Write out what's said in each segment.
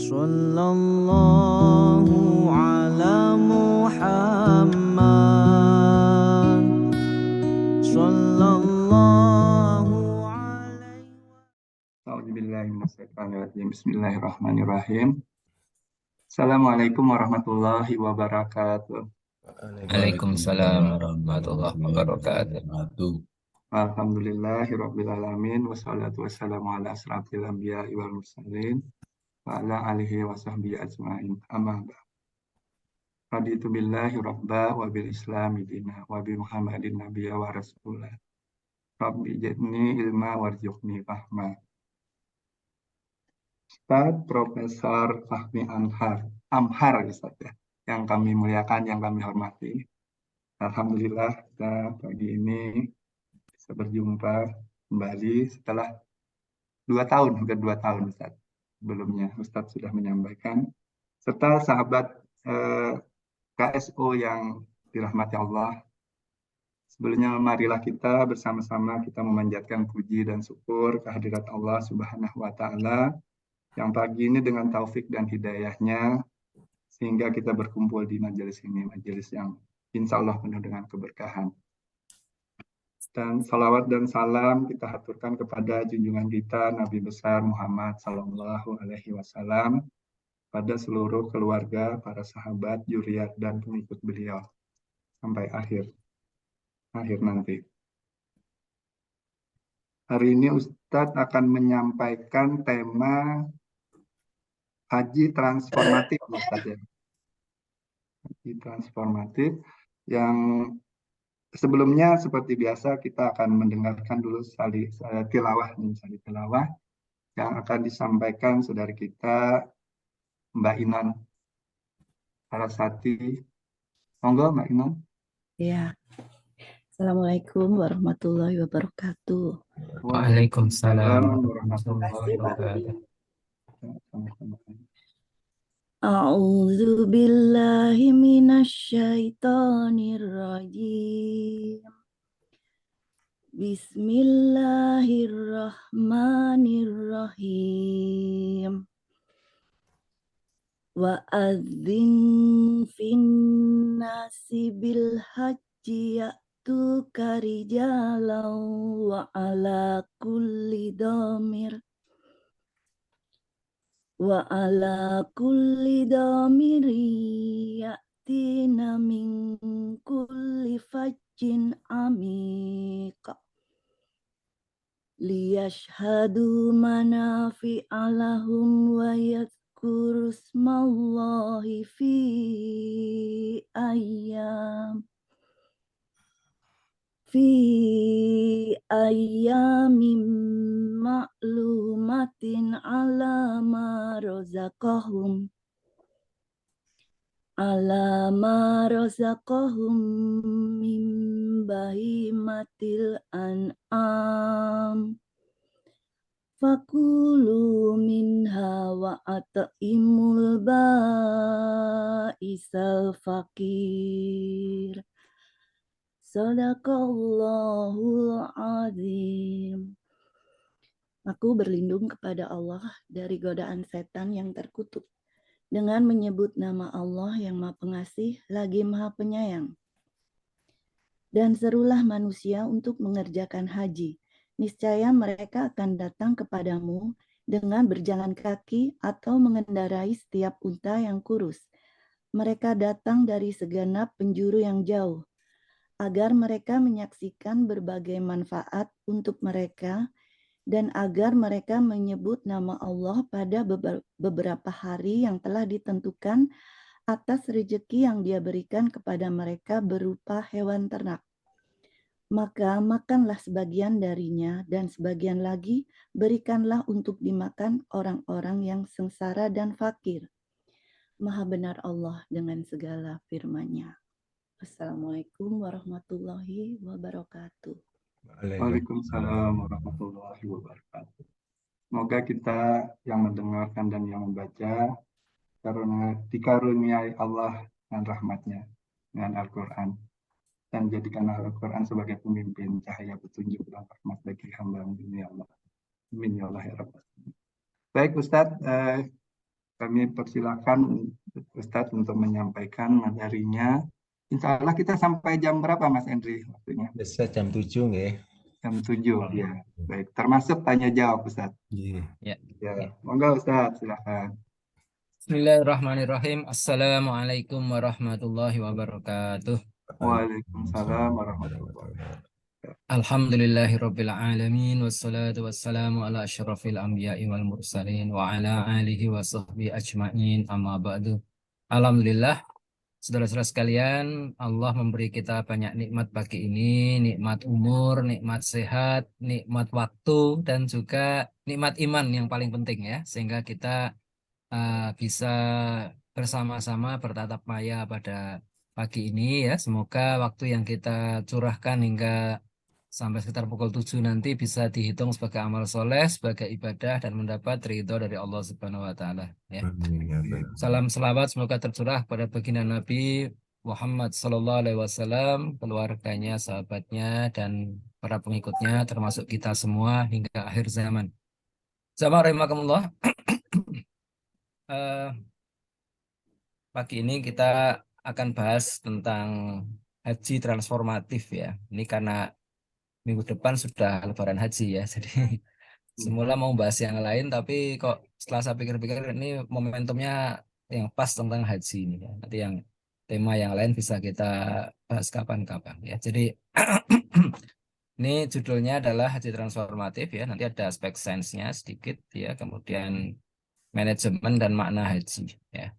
Sallallahu ala Muhammad. Sallallahu alaihi. A'udzubillahiminasyaitonirrajim. Bismillahirrahmanirrahim. Assalamualaikum warahmatullahi wabarakatuh. Waalaikumsalam warahmatullahi wabarakatuh. Alhamdulillahirabbil alamin wassalatu wassalamu ala asrofil anbiya'i wal mursalin wa ala alihi wa sahbihi ajmain. Amma ba'd. Raditu billahi rabba wa bil islami dina wa bi Muhammadin nabiyya wa rasulah. Rabbi jadni ilma warzuqni fahma. Ustaz Profesor Fahmi Amhar Ustaz ya, yang kami muliakan, yang kami hormati. Alhamdulillah kita pagi ini bisa berjumpa kembali setelah 2 tahun, hampir 2 tahun Ustaz. Sebelumnya Ustaz sudah menyampaikan, serta sahabat KSO yang dirahmati Allah. Sebelumnya marilah kita bersama-sama kita memanjatkan puji dan syukur kehadirat Allah Subhanahu wa Ta'ala yang pagi ini dengan taufik dan hidayahnya sehingga kita berkumpul di majelis ini, majelis yang insya Allah penuh dengan keberkahan. Dan salawat dan salam kita haturkan kepada junjungan kita Nabi besar Muhammad Sallallahu Alaihi Wasallam, pada seluruh keluarga, para sahabat, juriat dan pengikut beliau sampai akhir nanti. Hari ini Ustadz akan menyampaikan tema haji transformatif, Ustadz ya. Haji transformatif yang sebelumnya seperti biasa kita akan mendengarkan dulu tilawah yang akan disampaikan saudari kita Mbak Inon Sarasati. Monggo Mbak Inon. Ya. Assalamualaikum warahmatullahi wabarakatuh. Waalaikumsalam warahmatullahi wabarakatuh. A'udzu billahi minasyaitonir rajim. Bismillahirrahmanirrahim. Wa adzin finnasi bil haji ya'tuka rijalan wa ala kulli damiri ya'tina min kulli fajjin amiq liyashhadu manafi'a lahum wa yadhkuru ismallahi fi ayyamin ma'lumatin ala ma razaqahum min bahimatil an'am fakulu minha wa at'imul ba'isal faqir. Sadaqallahul azim. Aku berlindung kepada Allah dari godaan setan yang terkutuk dengan menyebut nama Allah yang Maha Pengasih lagi Maha Penyayang. Dan serulah manusia untuk mengerjakan haji. Niscaya mereka akan datang kepadamu dengan berjalan kaki atau mengendarai setiap unta yang kurus. Mereka datang dari segenap penjuru yang jauh, agar mereka menyaksikan berbagai manfaat untuk mereka dan agar mereka menyebut nama Allah pada beberapa hari yang telah ditentukan atas rezeki yang Dia berikan kepada mereka berupa hewan ternak. Maka makanlah sebagian darinya dan sebagian lagi berikanlah untuk dimakan orang-orang yang sengsara dan fakir. Maha benar Allah dengan segala firman-Nya. Assalamualaikum warahmatullahi wabarakatuh. Waalaikumsalam warahmatullahi wabarakatuh. Semoga kita yang mendengarkan dan yang membaca karena dikaruniai Allah dan rahmatnya dengan Al-Quran dan jadikan Al-Quran sebagai pemimpin cahaya petunjuk dan rahmat bagi hamba dunia Allah. Amin ya Allah ya Rabbal. Baik Ustadz, kami persilakan Ustadz untuk menyampaikan materinya. Insya Allah kita sampai jam berapa Mas Andri waktunya? Bisa jam 7 nggih. Jam 7 ya. Baik, termasuk tanya jawab Ustadz. Nggih. Ya. Ya, monggo Ustadz, silakan. Bismillahirrahmanirrahim. Assalamualaikum warahmatullahi wabarakatuh. Waalaikumsalam warahmatullahi wabarakatuh. Alhamdulillahirabbil alamin wassalatu wassalamu ala asyrafil anbiya'i wal mursalin wa ala alihi wa sahbihi ajmain amma ba'du. Alhamdulillah, saudara-saudara sekalian, Allah memberi kita banyak nikmat pagi ini, nikmat umur, nikmat sehat, nikmat waktu, dan juga nikmat iman yang paling penting ya, sehingga kita bisa bersama-sama bertatap maya pada pagi ini ya. Semoga waktu yang kita curahkan hingga sampai sekitar pukul 7 nanti bisa dihitung sebagai amal soleh, sebagai ibadah, dan mendapat ridho dari Allah Subhanahu wa Ta'ala ya. Salam selawat semoga tercurah pada baginda Nabi Muhammad Sallallahu Alaihi Wasallam, keluarganya, sahabatnya, dan para pengikutnya, termasuk kita semua hingga akhir zaman. Sama rahimakumullah. Pagi ini kita akan bahas tentang haji transformatif ya. Ini karena minggu depan sudah Lebaran Haji ya. Jadi semula mau bahas yang lain, tapi kok setelah saya pikir-pikir ini momentumnya yang pas tentang haji ini ya. Nanti yang tema yang lain bisa kita bahas kapan-kapan ya. Jadi ini judulnya adalah haji transformatif ya. Nanti ada aspek sainsnya sedikit ya. Kemudian manajemen dan makna haji ya.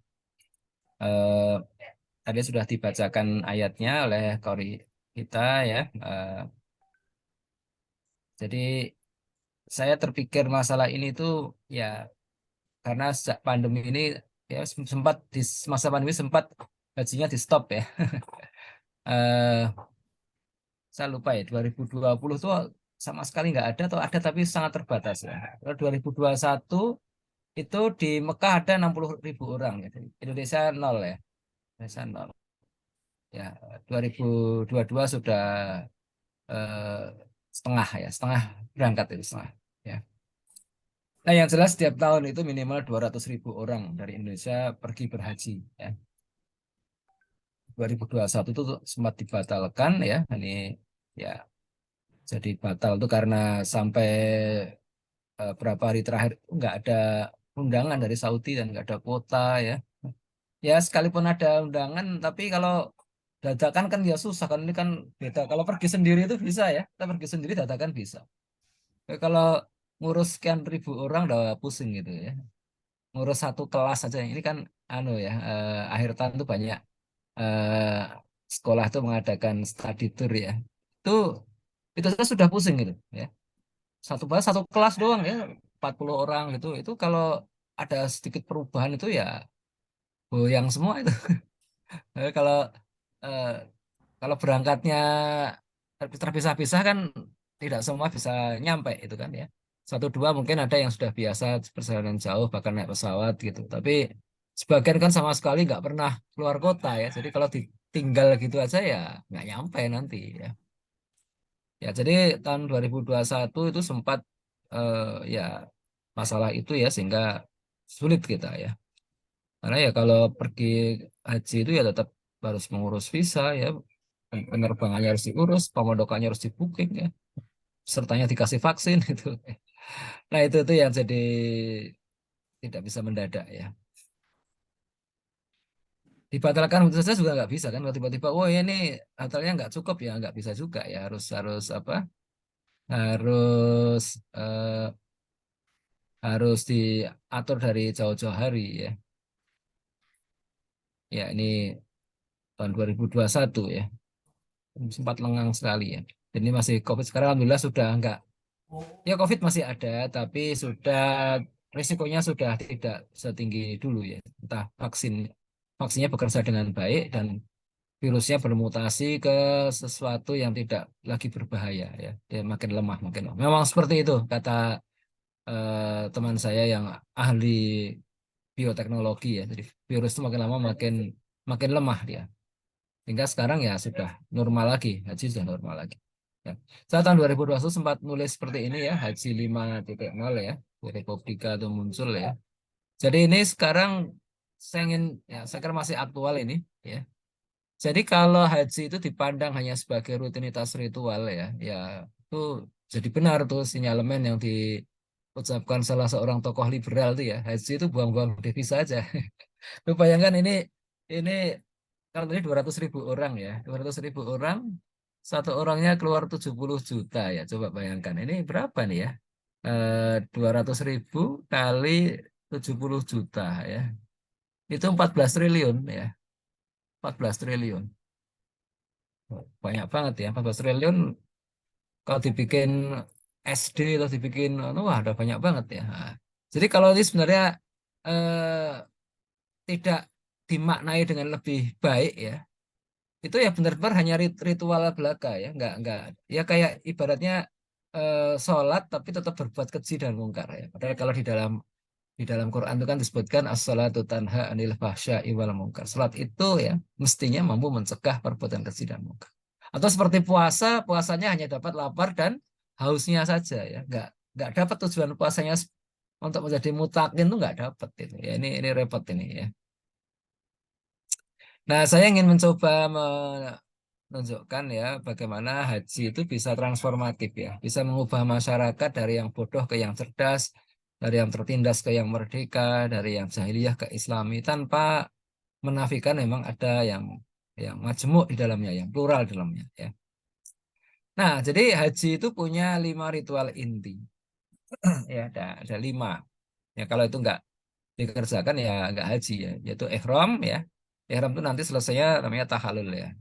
Tadi sudah dibacakan ayatnya oleh qori kita ya. Jadi saya terpikir masalah ini tuh ya karena sejak pandemi ini ya sempat di masa pandemi sempat hajinya di stop ya. Saya lupa ya 2020 tuh sama sekali nggak ada atau ada tapi sangat terbatas ya. Kalau 2021 itu di Mekah ada 60.000 orang ya. Indonesia nol ya. Indonesia nol. Ya 2022 sudah setengah ya, setengah berangkat itu setengah ya. Nah yang jelas setiap tahun itu minimal 200.000 orang dari Indonesia pergi berhaji ya. 2021 itu sempat dibatalkan ya, ini ya jadi batal itu karena sampai berapa hari terakhir nggak ada undangan dari Saudi dan nggak ada kuota ya. Ya sekalipun ada undangan tapi kalau dadakan kan ya susah kan, ini kan beda. Kalau pergi sendiri itu bisa ya, kita pergi sendiri dadakan bisa. Kalau ngurus sekian ribu orang udah pusing gitu ya. Ngurus satu kelas aja ini kan ya akhir tahun tuh banyak sekolah tuh mengadakan study tour ya. Itu saya sudah pusing gitu ya. Satu kelas doang ya 40 orang gitu. Itu kalau ada sedikit perubahan itu ya goyang semua itu. Kalau eh, kalau berangkatnya terpisah-pisah kan tidak semua bisa nyampe itu kan ya. Satu dua mungkin ada yang sudah biasa perjalanan jauh bahkan naik pesawat gitu. Tapi sebagian kan sama sekali nggak pernah keluar kota ya. Jadi kalau ditinggal gitu aja ya nggak nyampe nanti ya. Ya jadi tahun 2021 itu sempat ya masalah itu ya sehingga sulit kita ya. Karena ya kalau pergi haji itu ya tetap harus mengurus visa ya, penerbangannya harus diurus, pemondokannya harus di-booking ya, sertanya dikasih vaksin itu. Nah itu yang jadi tidak bisa mendadak ya. Dibatalkan begitu saja juga nggak bisa kan, kalau tiba-tiba, oh ya ini hotelnya nggak cukup ya nggak bisa juga ya, harus apa? Harus harus diatur dari jauh-jauh hari ya. Ya ini tahun 2021 ya. Sempat lengang sekali ya. Dan ini masih COVID sekarang alhamdulillah sudah enggak. Ya COVID masih ada tapi sudah risikonya sudah tidak setinggi dulu ya. Entah vaksinnya bekerja dengan baik dan virusnya bermutasi ke sesuatu yang tidak lagi berbahaya ya. Dia makin lemah makin lemah. Memang seperti itu kata teman saya yang ahli bioteknologi ya. Jadi virus itu makin lama makin lemah dia. Hingga sekarang ya sudah normal lagi, haji sudah normal lagi. Ya. Saya tahun 2021 sempat nulis seperti ini ya, haji 5.0 ya, di Republika itu muncul ya. Jadi ini sekarang saya ingin ya saya kira masih aktual ini ya. Jadi kalau haji itu dipandang hanya sebagai rutinitas ritual ya, ya itu jadi benar tuh sinyalemen yang diucapkan salah seorang tokoh liberal itu ya, haji itu buang-buang devisa aja. Lu bayangkan ini kalau tadi 200.000 orang ya, 200.000 orang, satu orangnya keluar 70 juta ya. Coba bayangkan, ini berapa nih ya? 200.000 kali 70 juta ya. Itu 14 triliun ya, 14 triliun. Banyak banget ya, 14 triliun kalau dibikin SD atau dibikin, wah ada banyak banget ya. Nah, jadi kalau ini sebenarnya eh, tidak dimaknai dengan lebih baik ya, itu ya benar-benar hanya ritual belaka ya, nggak ya kayak ibaratnya sholat tapi tetap berbuat keji dan mungkar ya. Padahal kalau di dalam Quran itu kan disebutkan as-salatu tanha anil fahsya'i wal munkar. Salat itu ya mestinya mampu mencegah perbuatan keji dan mungkar. Atau seperti puasa, puasanya hanya dapat lapar dan hausnya saja ya, nggak dapat tujuan puasanya untuk menjadi mutakin itu nggak dapat itu ya. Ini repot ini ya. Nah, saya ingin mencoba menunjukkan ya bagaimana haji itu bisa transformatif ya, bisa mengubah masyarakat dari yang bodoh ke yang cerdas, dari yang tertindas ke yang merdeka, dari yang jahiliyah ke Islami tanpa menafikan memang ada yang majemuk di dalamnya, yang plural di dalamnya ya. Nah, jadi haji itu punya 5 ritual inti ya, ada 5. Ya kalau itu nggak dikerjakan ya nggak haji ya, yaitu ihram ya. Ihram itu nanti selesainya namanya tahalul ya.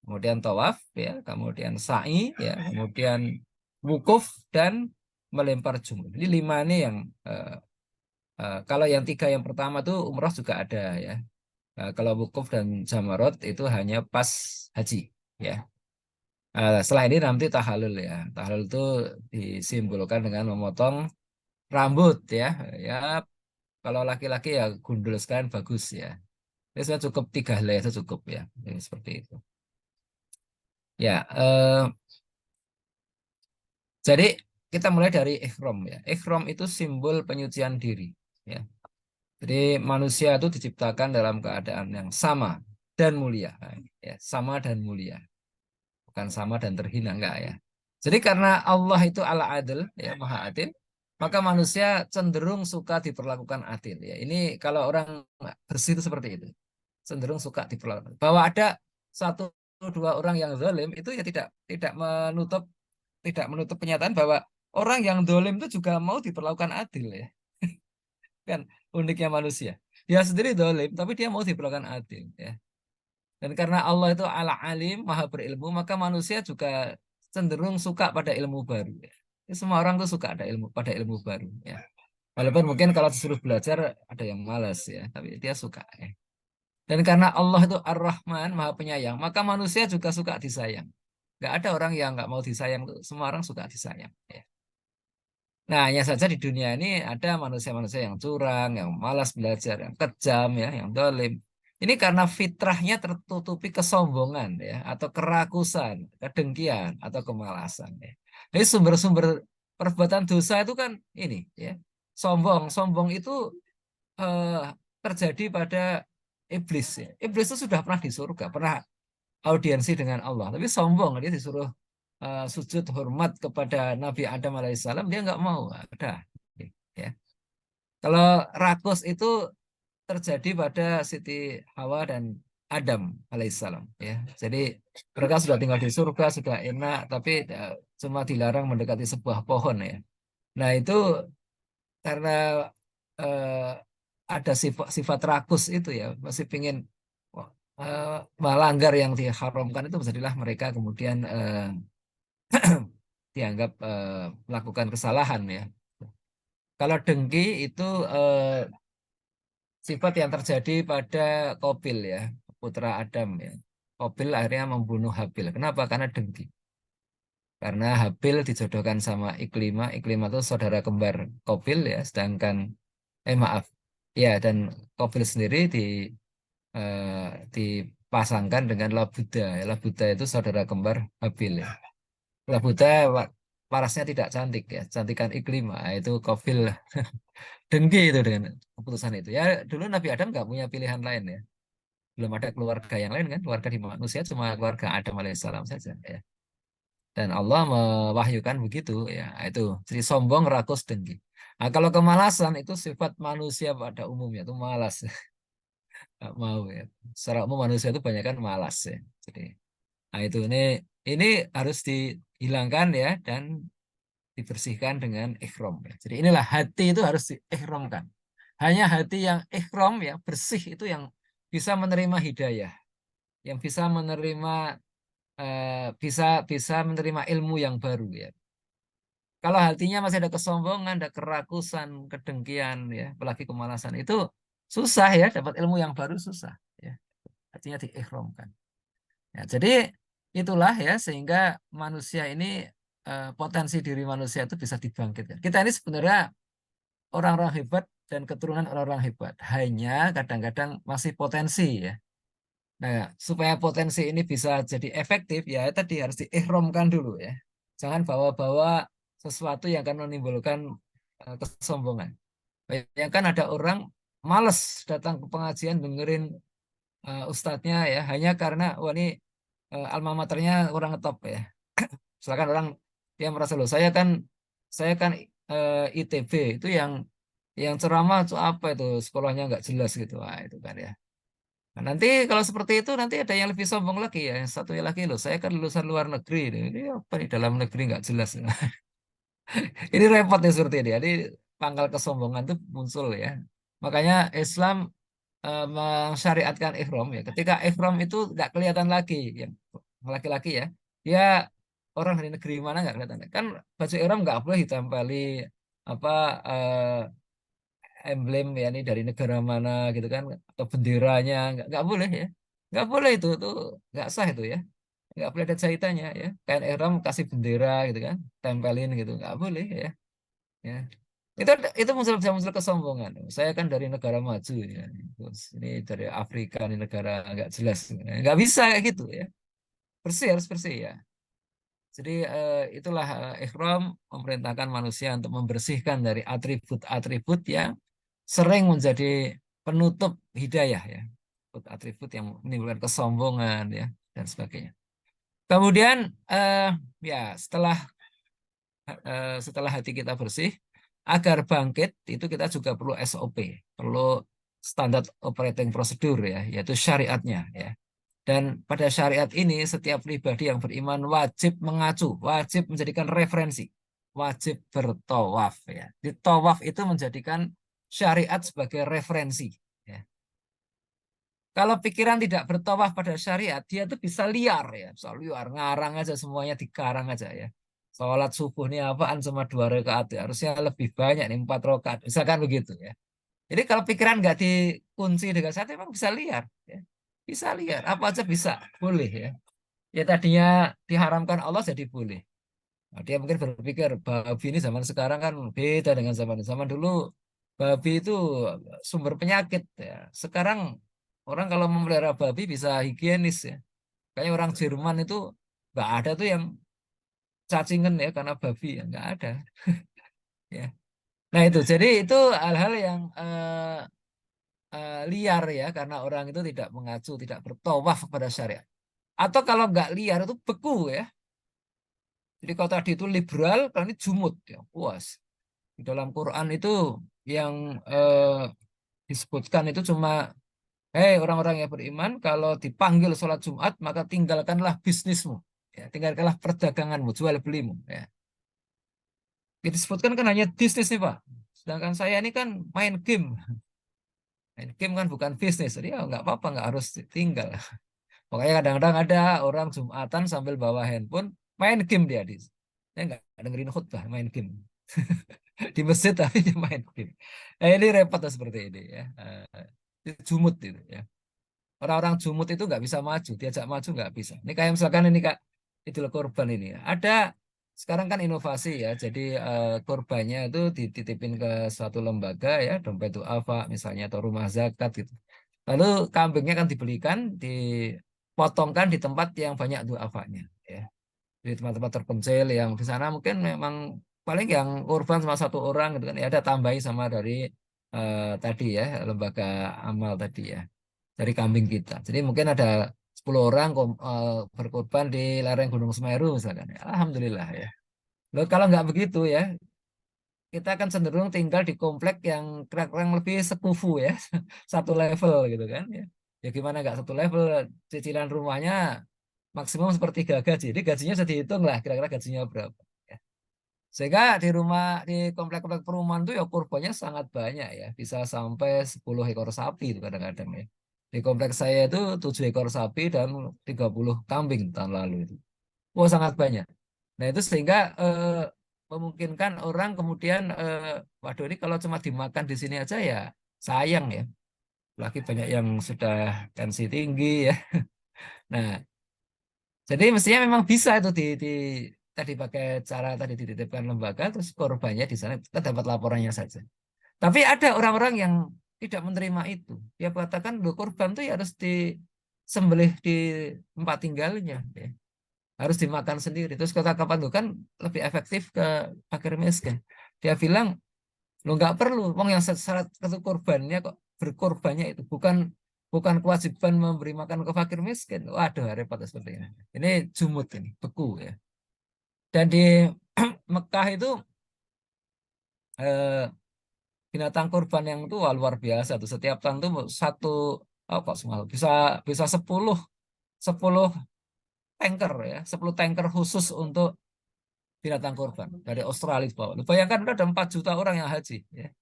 Kemudian tawaf ya, kemudian sa'i ya, kemudian wukuf dan melempar jumroh. Jadi 5 ini yang kalau yang 3 yang pertama tuh umroh juga ada ya. Kalau wukuf dan jamarot itu hanya pas haji ya. Setelah ini nanti tahalul ya. Tahalul itu disimbolkan dengan memotong rambut ya. Ya kalau laki-laki ya gundul sekalian bagus ya. Ini sudah cukup 3 helai itu cukup ya. Jadi seperti itu. Ya, jadi kita mulai dari ikhram ya. Ikhram itu simbol penyucian diri ya. Jadi manusia itu diciptakan dalam keadaan yang sama dan mulia ya, sama dan mulia. Bukan sama dan terhina enggak ya. Jadi karena Allah itu ala adil ya, maha adil, maka manusia cenderung suka diperlakukan adil ya. Ini kalau orang bersih itu seperti itu. Cenderung suka diperlakukan. Bahwa ada 1-2 orang yang zalim itu ya tidak menutup kenyataan bahwa orang yang dolim itu juga mau diperlakukan adil ya. Kan uniknya manusia. Dia sendiri dolim, tapi dia mau diperlakukan adil ya. Dan karena Allah itu ala alim, maha berilmu, maka manusia juga cenderung suka pada ilmu baru ya. Semua orang tuh suka ada pada ilmu baru ya. Walaupun mungkin kalau disuruh belajar ada yang malas ya, tapi dia suka ya. Dan karena Allah itu Ar-Rahman, maha penyayang, maka manusia juga suka disayang. Nggak ada orang yang nggak mau disayang, semua orang suka disayang ya. Nah, hanya saja di dunia ini ada manusia-manusia yang curang, yang malas belajar, yang kejam, ya, yang dolim. Ini karena fitrahnya tertutupi kesombongan, ya, atau kerakusan, kedengkian, atau kemalasan. Ya. Jadi sumber-sumber perbuatan dosa itu kan ini, ya, sombong. Sombong itu eh, terjadi pada iblis. Ya. Iblis itu sudah pernah di surga, pernah audiensi dengan Allah, tapi sombong dia disuruh sujud hormat kepada Nabi Adam alaihissalam dia nggak mau ada ya. Kalau rakus itu terjadi pada Siti Hawa dan Adam alaihissalam ya. Jadi mereka sudah tinggal di surga sudah enak tapi cuma dilarang mendekati sebuah pohon ya. Nah itu karena eh, ada sifat rakus itu ya masih pingin melanggar yang diharamkan itu jadilah mereka kemudian dianggap melakukan kesalahan ya. Kalau dengki itu sifat yang terjadi pada Qabil ya, putra Adam ya. Qabil akhirnya membunuh Habil. Kenapa? Karena dengki. Karena Habil dijodohkan sama Iklimah. Iklimah itu saudara kembar Qabil ya, sedangkan maaf. Ya, dan Qabil sendiri dipasangkan dengan Labuda. Labuda itu saudara kembar Habil ya. Labuda parasnya tidak cantik ya, cantikan iklim, nah, itu kofil lah. Dengki itu dengan keputusan itu. Ya dulu Nabi Adam nggak punya pilihan lain ya. Belum ada keluarga yang lain kan, keluarga di manusia cuma keluarga Adam alaihissalam saja ya. Dan Allah mewahyukan begitu ya, itu jadi sombong, rakus, dengki. Nah, kalau kemalasan itu sifat manusia pada umumnya itu malas, nggak mau ya. Secara umum manusia itu banyak kan malas ya. Jadi, nah itu ini harus dihilangkan ya dan dibersihkan dengan ikhram ya. Jadi inilah hati itu harus diikhramkan. Hanya hati yang ikhram ya bersih itu yang bisa menerima hidayah, yang bisa menerima bisa menerima ilmu yang baru ya. Kalau hatinya masih ada kesombongan, ada kerakusan, kedengkian ya, apalagi kemalasan itu susah ya, dapat ilmu yang baru susah ya. Hatinya diikhramkan. Ya, jadi itulah ya sehingga manusia ini potensi diri manusia itu bisa dibangkitkan. Kita ini sebenarnya orang-orang hebat dan keturunan orang-orang hebat. Hanya kadang-kadang masih potensi ya. Nah, supaya potensi ini bisa jadi efektif ya tadi harus diikhramkan dulu ya. Jangan bawa-bawa sesuatu yang akan menimbulkan kesombongan. Bayangkan ada orang males datang ke pengajian dengerin ustadznya ya hanya karena wah ini alma maternya orang ngetop ya. Misalkan orang dia merasa loh saya kan ITB itu yang ceramah itu apa itu sekolahnya nggak jelas gitu. Wah, itu kan ya. Nah, nanti kalau seperti itu nanti ada yang lebih sombong lagi ya. Yang satunya lagi loh, saya kan lulusan luar negeri. Ini apa nih dalam negeri nggak jelas. Ini repot ya seperti ini. Jadi pangkal kesombongan itu muncul ya. Makanya Islam mensyariatkan ihram ya. Ketika ihram itu nggak kelihatan lagi yang laki-laki ya. Dia orang dari negeri mana nggak kelihatan. Kan baju ihram nggak boleh ditempeli apa emblem ya ini dari negara mana gitu kan atau benderanya nggak boleh ya. Nggak boleh itu nggak sah itu ya. Nggak boleh ada jahitannya ya. Kain ihram kasih bendera gitu kan, tempelin gitu nggak boleh ya. Ya. Itu bisa muncul kesombongan. Saya kan dari negara maju ya. Terus ini dari Afrika ini negara nggak jelas. Nggak bisa kayak gitu ya. Bersih harus bersih ya. Jadi itulah ihram memerintahkan manusia untuk membersihkan dari atribut-atribut yang sering menjadi penutup hidayah ya. Atribut yang menimbulkan kesombongan ya dan sebagainya. Kemudian ya setelah hati kita bersih, agar bangkit itu kita juga perlu SOP, perlu standar operating procedure ya, yaitu syariatnya ya. Dan pada syariat ini setiap pribadi yang beriman wajib mengacu, wajib menjadikan referensi, wajib bertawaf ya. Di tawaf itu menjadikan syariat sebagai referensi ya. Kalau pikiran tidak bertawaf pada syariat, dia tuh bisa liar ya, bisa liar, ngarang aja semuanya dikarang aja ya. Sholat subuh ini apaan cuma 2 rakaat ya, harusnya lebih banyak nih 4 rakaat, misalkan begitu ya. Jadi kalau pikiran nggak dikunci dengan syariat, memang bisa liar ya. Bisa liar, apa aja bisa, boleh ya. Ya tadinya diharamkan Allah jadi boleh. Nah, dia mungkin berpikir babi ini zaman sekarang kan beda dengan zaman dulu. Babi itu sumber penyakit ya. Sekarang orang kalau memelihara babi bisa higienis ya. Kayak orang Jerman itu nggak ada tuh yang cacingan ya karena babi ya nggak ada ya. Nah itu jadi itu hal-hal yang liar ya karena orang itu tidak mengacu, tidak bertawaf pada syariat. Atau kalau nggak liar itu beku ya. Jadi kalau tadi itu liberal, kalau ini jumut ya, puas. Di dalam Quran itu yang disebutkan itu cuma, hei orang-orang yang beriman, kalau dipanggil sholat Jumat maka tinggalkanlah bisnismu, ya, tinggalkanlah perdaganganmu, jual belimu. Ya. Yang disebutkan kan hanya bisnis nih Pak. Sedangkan saya ini kan main game. Main game kan bukan bisnis, jadi ya nggak apa-apa, nggak harus tinggal. Makanya kadang-kadang ada orang Jumatan sambil bawa handphone, main game dia. Saya nggak dengerin khutbah, main game. Di masjid tapi dia main game. Nah, ini repot seperti ini ya. Jumut itu ya. Orang-orang jumut itu nggak bisa maju, diajak maju nggak bisa. Ini kayak misalkan ini Kak, Idul Kurban ini. Ada sekarang kan inovasi ya, jadi kurbannya itu dititipin ke suatu lembaga ya, dompet duafa misalnya atau rumah zakat gitu. Lalu kambingnya kan dibelikan, dipotongkan di tempat yang banyak duafanya ya. di tempat-tempat terpencil yang di sana mungkin memang paling yang korban cuma satu orang gitu kan ya, ada tambahi sama dari tadi ya lembaga amal tadi ya, dari kambing kita. Jadi mungkin ada 10 orang berkorban di lereng Gunung Semeru misalkan. Ya, alhamdulillah ya. Loh, kalau nggak begitu ya, kita akan cenderung tinggal di komplek yang kurang lebih sekufu ya, satu level gitu kan ya. Ya gimana nggak satu level, cicilan rumahnya maksimum sepertiga gaji. Jadi gajinya sudah dihitung lah kira-kira gajinya berapa. Ya. Sehingga di rumah di komplek-komplek perumahan itu ya korbannya sangat banyak ya, bisa sampai 10 ekor sapi itu kadang-kadang ya. Di kompleks saya itu 7 ekor sapi dan 30 kambing tahun lalu itu. Wah, sangat banyak. Nah, itu sehingga memungkinkan orang kemudian waduh ini kalau cuma dimakan di sini aja ya sayang ya. Lagi banyak yang sudah tensi tinggi ya. Nah, jadi mestinya memang bisa itu tadi pakai cara tadi dititipkan lembaga terus korbannya di sana kita dapat laporannya saja. Tapi ada orang-orang yang tidak menerima itu. Dia katakan lo korban itu ya harus disembelih di tempat tinggalnya. Ya. Harus dimakan sendiri. Terus kata kapan tuh kan lebih efektif ke fakir miskin. Dia bilang lo nggak perlu, wong yang syarat korbannya kok berkorbannya itu bukan kewajiban memberi makan ke fakir miskin. Waduh, repot seperti ini. Ini jumut ini, beku ya. Dan di Mekah itu eh, binatang kurban yang itu wah, luar biasa tuh. Setiap tahun tuh satu kok semalam bisa bisa 10 tanker ya, 10 tanker khusus untuk binatang kurban dari Australia ke bawah. Bayangkan udah ada 4 juta orang yang haji ya.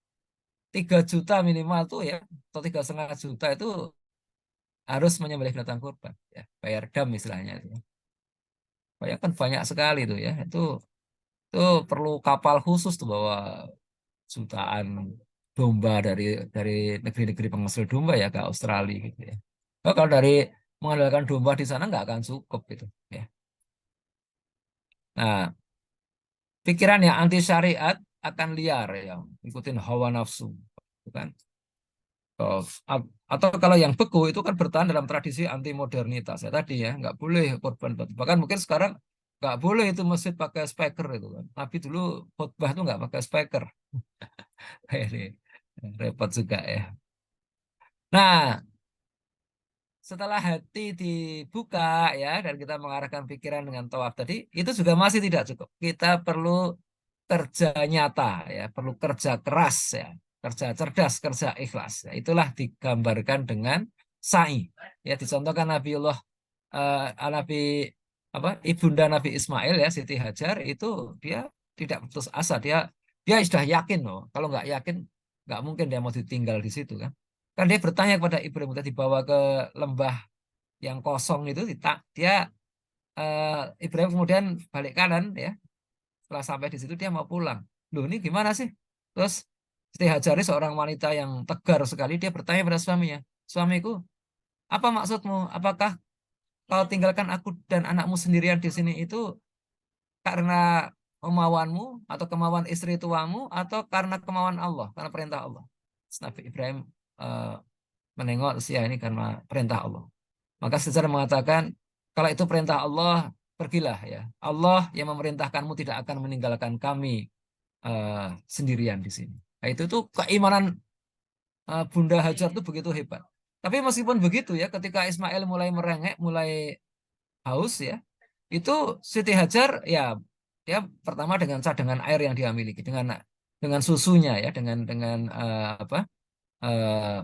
3 juta minimal tuh ya, atau 3,5 juta itu harus menyembelih binatang kurban ya, bayar dam istilahnya itu. Bayangkan banyak sekali tuh ya. Itu perlu kapal khusus tuh bawa jutaan domba dari negeri-negeri penghasil domba ya ke Australia gitu ya. Oh, kalau dari mengandalkan domba di sana nggak akan cukup gitu ya. Nah, pikiran yang anti syariat akan liar ya, ikutin hawa nafsu, bukan? Oh, atau kalau yang beku itu kan bertahan dalam tradisi anti modernitas ya tadi ya, nggak boleh korban batu. Bahkan mungkin sekarang nggak boleh itu masjid pakai speaker itu kan. Nabi dulu khutbah itu nggak pakai speaker. Ini repot juga ya. Nah, setelah hati dibuka ya dan kita mengarahkan pikiran dengan tawaf tadi, itu juga masih tidak cukup. Kita perlu kerja nyata ya, perlu kerja keras ya, kerja cerdas, kerja ikhlas. Ya, itulah digambarkan dengan sa'i. Ya dicontohkan Nabi apa ibunda Nabi Ismail ya Siti Hajar itu dia tidak putus asa, dia sudah yakin loh. Kalau nggak yakin nggak mungkin dia mau ditinggal di situ kan. Kan dia bertanya kepada Ibrahim kita dibawa ke lembah yang kosong itu dia Ibrahim kemudian balik kanan ya. Setelah sampai di situ dia mau pulang. Loh ini gimana sih? Terus Siti Hajari seorang wanita yang tegar sekali dia bertanya pada suaminya, suamiku, apa maksudmu? Apakah kau tinggalkan aku dan anakmu sendirian di sini itu karena kemauanmu atau kemauan istri tuamu atau karena kemauan Allah, karena perintah Allah? Terus Nabi Ibrahim eh, menengok ya ini karena perintah Allah. Maka sejarah mengatakan kalau itu perintah Allah pergilah ya. Allah yang memerintahkanmu tidak akan meninggalkan kami sendirian di sini. Nah, itu tuh keimanan Bunda Hajar itu begitu hebat. Tapi meskipun begitu ya, ketika Ismail mulai merengek, mulai haus ya, itu Siti Hajar ya dia pertama dengan cadangan air yang dia miliki, dengan susunya ya, dengan apa eh,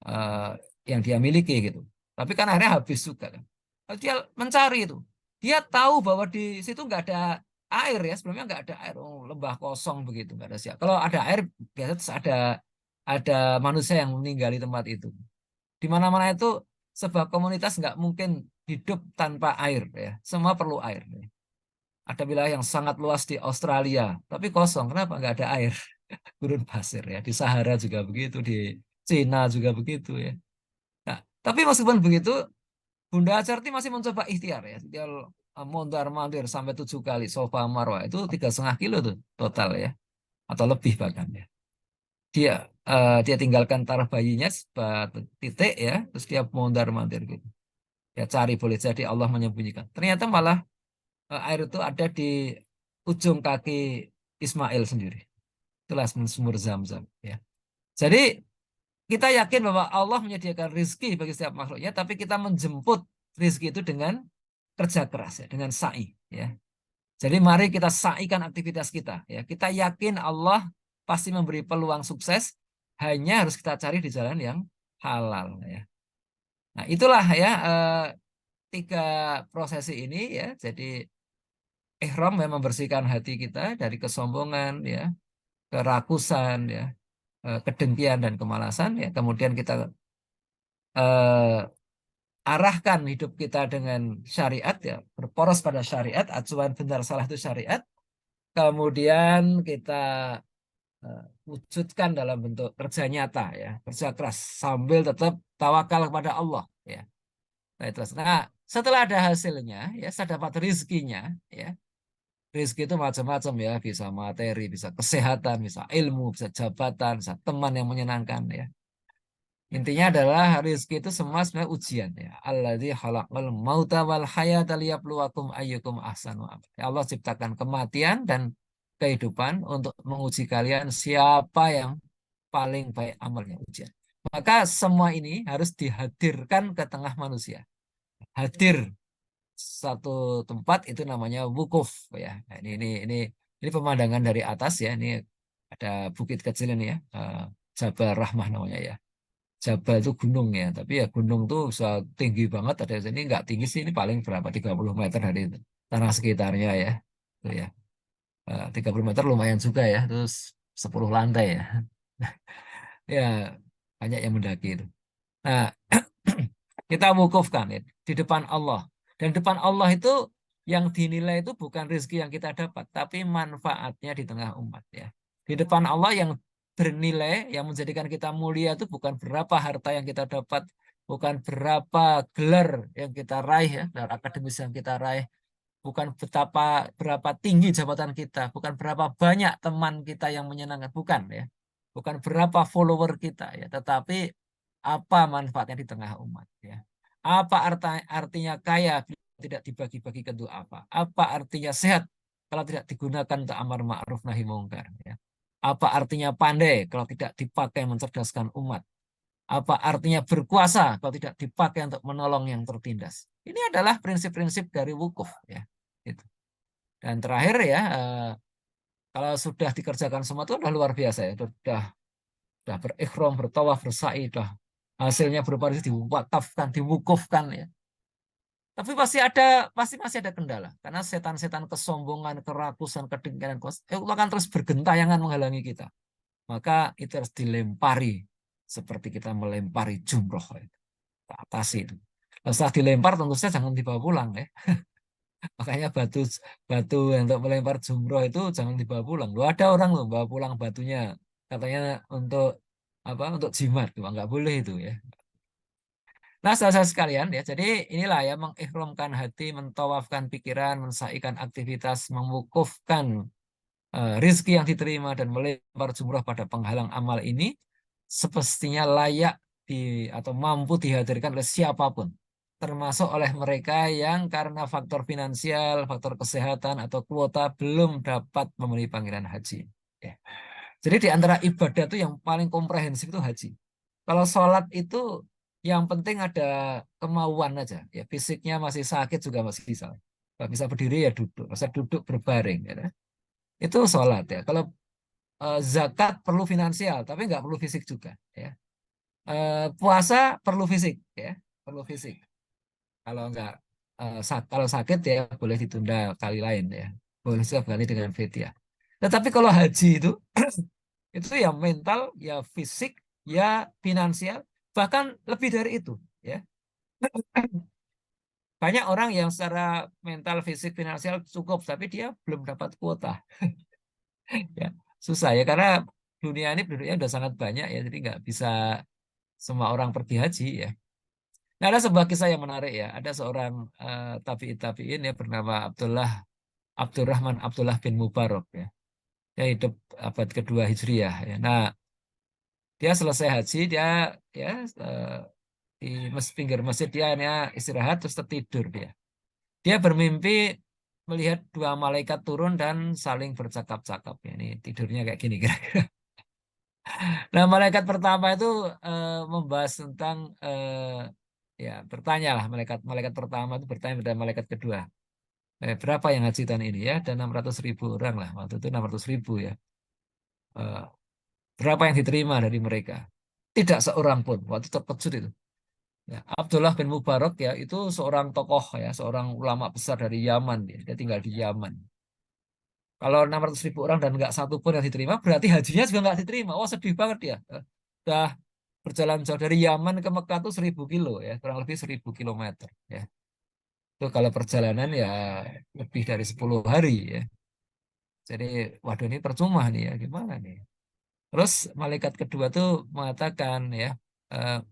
eh, yang dia miliki gitu. Tapi kan akhirnya habis juga kan. Lalu dia mencari itu. Dia tahu bahwa di situ nggak ada air ya, sebelumnya nggak ada air, lembah kosong begitu, nggak ada siap. Kalau ada air biasanya ada manusia yang meninggali tempat itu. Di mana-mana itu sebuah komunitas nggak mungkin hidup tanpa air ya. Semua perlu air. Ya. Ada wilayah yang sangat luas di Australia, tapi kosong. Kenapa nggak ada air? Gurun pasir ya. Di Sahara juga begitu, di Cina juga begitu ya. Nah, tapi meskipun begitu, Bunda Acarti masih mencoba ikhtiar ya. Dia mondar-mandir sampai 7 kali Sofa Marwah itu 3,5 kilo tuh total ya, atau lebih bahkan ya. Dia tinggalkan taraf bayinya titik ya, terus dia mondar-mandir gitu. Ya cari boleh jadi Allah menyembunyikan. Ternyata malah air itu ada di ujung kaki Ismail sendiri. Itulah sumur Zam-Zam. Ya. Jadi kita yakin bahwa Allah menyediakan rizki bagi setiap makhluknya, tapi kita menjemput rizki itu dengan kerja keras, ya, dengan sa'i. Ya. Jadi mari kita sa'ikan aktivitas kita. Ya. Kita yakin Allah pasti memberi peluang sukses, hanya harus kita cari di jalan yang halal. Ya. Nah itulah ya 3 prosesi ini ya. Jadi ihram yang membersihkan hati kita dari kesombongan, ya, kerakusan, ya, kedengkian dan kemalasan. Ya. Kemudian kita eh, arahkan hidup kita dengan syariat, ya, berporos pada syariat, acuan benar salah itu syariat. Kemudian kita wujudkan dalam bentuk kerja nyata, ya, kerja keras sambil tetap tawakal kepada Allah, ya. Nah, terus. Nah, setelah ada hasilnya, ya, saya dapat rizkinya, ya. Rizki itu macam-macam, ya, bisa materi, bisa kesehatan, bisa ilmu, bisa jabatan, bisa teman yang menyenangkan, ya. Intinya adalah rezeki itu semua sebenarnya ujian, ya. Alladzi khalaqal mauta wal hayata liyabluwakum ayyukum ahsanu amala. Ya, Allah ciptakan kematian dan kehidupan untuk menguji kalian siapa yang paling baik amalnya, ujian. Maka semua ini harus dihadirkan ke tengah manusia. Hadir satu tempat itu namanya wukuf, ya. Nah, ini pemandangan dari atas, ya. Ini ada bukit kecil ini, ya. Jabal Rahmah namanya, ya. Jabal itu gunung, ya, tapi ya gunung tuh bisa tinggi banget. Ada ini nggak tinggi sih, ini paling berapa 30 meter dari tanah sekitarnya, ya. Tuh, ya. 30 meter lumayan juga, ya. Terus 10 lantai, ya. Ya, banyak yang mendaki itu. Nah, kita wukufkan, ya, di depan Allah. Dan depan Allah itu yang dinilai itu bukan rezeki yang kita dapat, tapi manfaatnya di tengah umat, ya. Di depan Allah yang bernilai, yang menjadikan kita mulia itu bukan berapa harta yang kita dapat, bukan berapa gelar yang kita raih, ya, gelar akademis yang kita raih, bukan berapa tinggi jabatan kita, bukan berapa banyak teman kita yang menyenangkan, bukan, ya. Bukan berapa follower kita, ya, tetapi apa manfaatnya di tengah umat, ya. Apa artinya kaya bila tidak dibagi-bagi ke untuk apa? Apa artinya sehat kalau tidak digunakan untuk amar ma'ruf nahi mungkar, ya. Apa artinya pandai kalau tidak dipakai mencerdaskan umat? Apa artinya berkuasa kalau tidak dipakai untuk menolong yang tertindas? Ini adalah prinsip-prinsip dari wukuf, ya. Gitu. Dan terakhir, ya, kalau sudah dikerjakan semua itu sudah luar biasa, ya. Sudah berikhram, bertawaf, bersa'i, sudah hasilnya berupa diwakafkan, diwukufkan, ya. Tapi pasti masih ada kendala, karena setan-setan kesombongan, kerakusan, kedengkian, itu akan terus bergentayangan menghalangi kita. Maka itu harus dilempari seperti kita melempari jumroh, ya. Kita atasi itu. Nah, setelah dilempar tentu saja jangan dibawa pulang, ya. Makanya batu batu untuk melempar jumroh itu jangan dibawa pulang. Loh, ada orang loh bawa pulang batunya, katanya untuk apa? Untuk jimat, tuh nggak boleh itu, ya. Nah, saudara sekalian, ya, jadi inilah, ya, mengikhramkan hati, mentawafkan pikiran, mensaikan aktivitas, mewukufkan rizki yang diterima dan melempar jumrah pada penghalang amal ini semestinya layak atau mampu dihadirkan oleh siapapun, termasuk oleh mereka yang karena faktor finansial, faktor kesehatan atau kuota belum dapat memenuhi panggilan haji. Ya. Jadi di antara ibadah itu yang paling komprehensif itu haji. Kalau sholat itu yang penting ada kemauan aja, ya, fisiknya masih sakit juga masih bisa. Kalau bisa berdiri ya duduk, bisa duduk berbaring, ya. Itu sholat, ya. Kalau zakat perlu finansial, tapi nggak perlu fisik juga, ya. Puasa perlu fisik, ya, perlu fisik. Kalau nggak kalau sakit ya boleh ditunda kali lain, ya. Boleh juga ganti dengan fidyah. Tetapi kalau haji itu itu ya mental, ya fisik, ya finansial, bahkan lebih dari itu, ya. Banyak orang yang secara mental, fisik, finansial cukup, tapi dia belum dapat kuota. Ya, susah, ya, karena dunia ini penduduknya udah sangat banyak, ya, jadi nggak bisa semua orang pergi haji, ya. Nah, ada sebuah kisah yang menarik, ya. Ada seorang tabi'in ya bernama Abdurrahman Abdullah bin Mubarak, ya. Dia hidup abad kedua Hijriah, ya. Nah, dia selesai haji, dia, ya, di pinggir masjid dia istirahat terus tertidur dia. Dia bermimpi melihat dua malaikat turun dan saling bercakap-cakap. Ya, ini tidurnya kayak gini kira-kira. Nah, malaikat pertama itu membahas tentang ya bertanya lah malaikat pertama itu bertanya pada malaikat kedua. Berapa yang haji tahun ini ya? Dan 600.000 orang lah. Waktu itu 600.000 ya. Eh, berapa yang diterima dari mereka? Tidak seorang pun. Waktu terkejut itu. Ya, Abdullah bin Mubarak ya itu seorang tokoh ya, seorang ulama besar dari Yaman. Dia tinggal di Yaman. Kalau 600.000 orang dan nggak satu pun yang diterima, berarti hajinya juga nggak diterima. Wah sedih banget dia. Udah berjalan jauh dari Yaman ke Mekah tuh 1.000 kilo ya, kurang lebih 1.000 kilometer ya. Itu kalau perjalanan ya lebih dari 10 hari ya. Jadi waduh ini percuma nih ya, gimana nih? Terus malaikat kedua tuh mengatakan ya eh,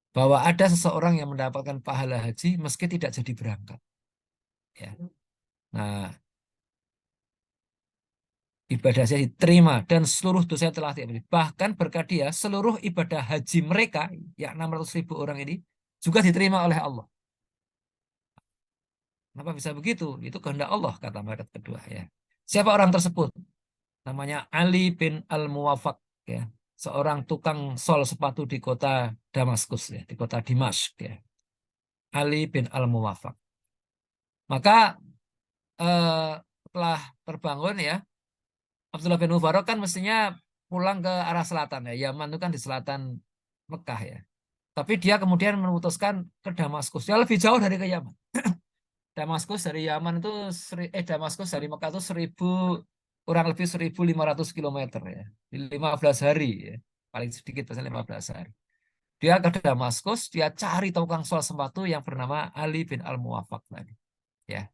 bahwa ada seseorang yang mendapatkan pahala haji meski tidak jadi berangkat. Ya. Nah, ibadahnya diterima dan seluruh dosa telah diampuni. Bahkan berkat dia, seluruh ibadah haji mereka, ya 600.000 orang ini, juga diterima oleh Allah. Kenapa bisa begitu? Itu kehendak Allah, kata malaikat kedua. Ya. Siapa orang tersebut? Namanya Ali bin Al-Muwafaq. Ya. Seorang tukang sol sepatu di kota Damaskus, ya. Di kota Dimashq. Ya. Ali bin Al-Muwafaq. Maka setelah terbangun ya, Abdullah bin Mubarak kan mestinya pulang ke arah selatan ya. Yaman itu kan di selatan Mekah ya. Tapi dia kemudian memutuskan ke Damaskus. Dia lebih jauh dari ke Yaman. Damaskus dari Yaman itu Damaskus dari Mekah itu kurang lebih 1.500 kilometer ya. Di 15 hari ya. Paling sedikit biasanya 15 hari. Dia ke Damaskus, dia cari tukang sol sepatu yang bernama Ali bin Al-Muwafaq tadi. Ya.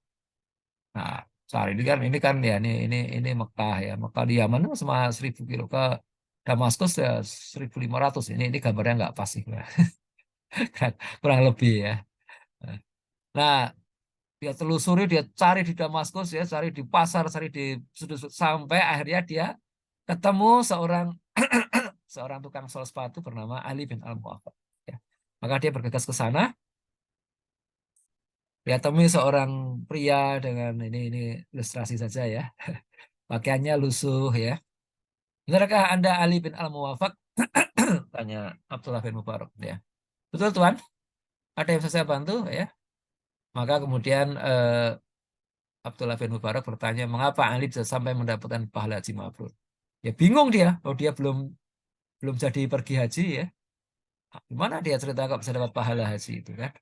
Nah, cari ini kan ya ini Mekah ya. Mekah di Yaman itu sama 1.000 kilo ke Damaskus ya 1.500. Ini gambarnya nggak pas sih. Kurang lebih ya. Nah, dia telusuri, dia cari di Damaskus ya, cari di pasar, cari di sudut-sudut sampai akhirnya dia ketemu seorang seorang tukang sol sepatu bernama Ali bin Al-Muwafaq. Ya. Maka dia bergegas ke sana. Dia temui seorang pria dengan ini ilustrasi saja ya. Pakaiannya lusuh ya. Benarkah Anda Ali bin Al-Muwafaq? Tanya Abdullah bin Mubarak ya. Betul Tuan, ada yang bisa saya bantu ya. Maka kemudian Abdullah bin Mubarak bertanya, mengapa Ali bisa sampai mendapatkan pahala haji mabrur? Ya bingung dia, oh dia belum belum jadi pergi haji ya. Gimana dia cerita kok bisa dapat pahala haji itu kan?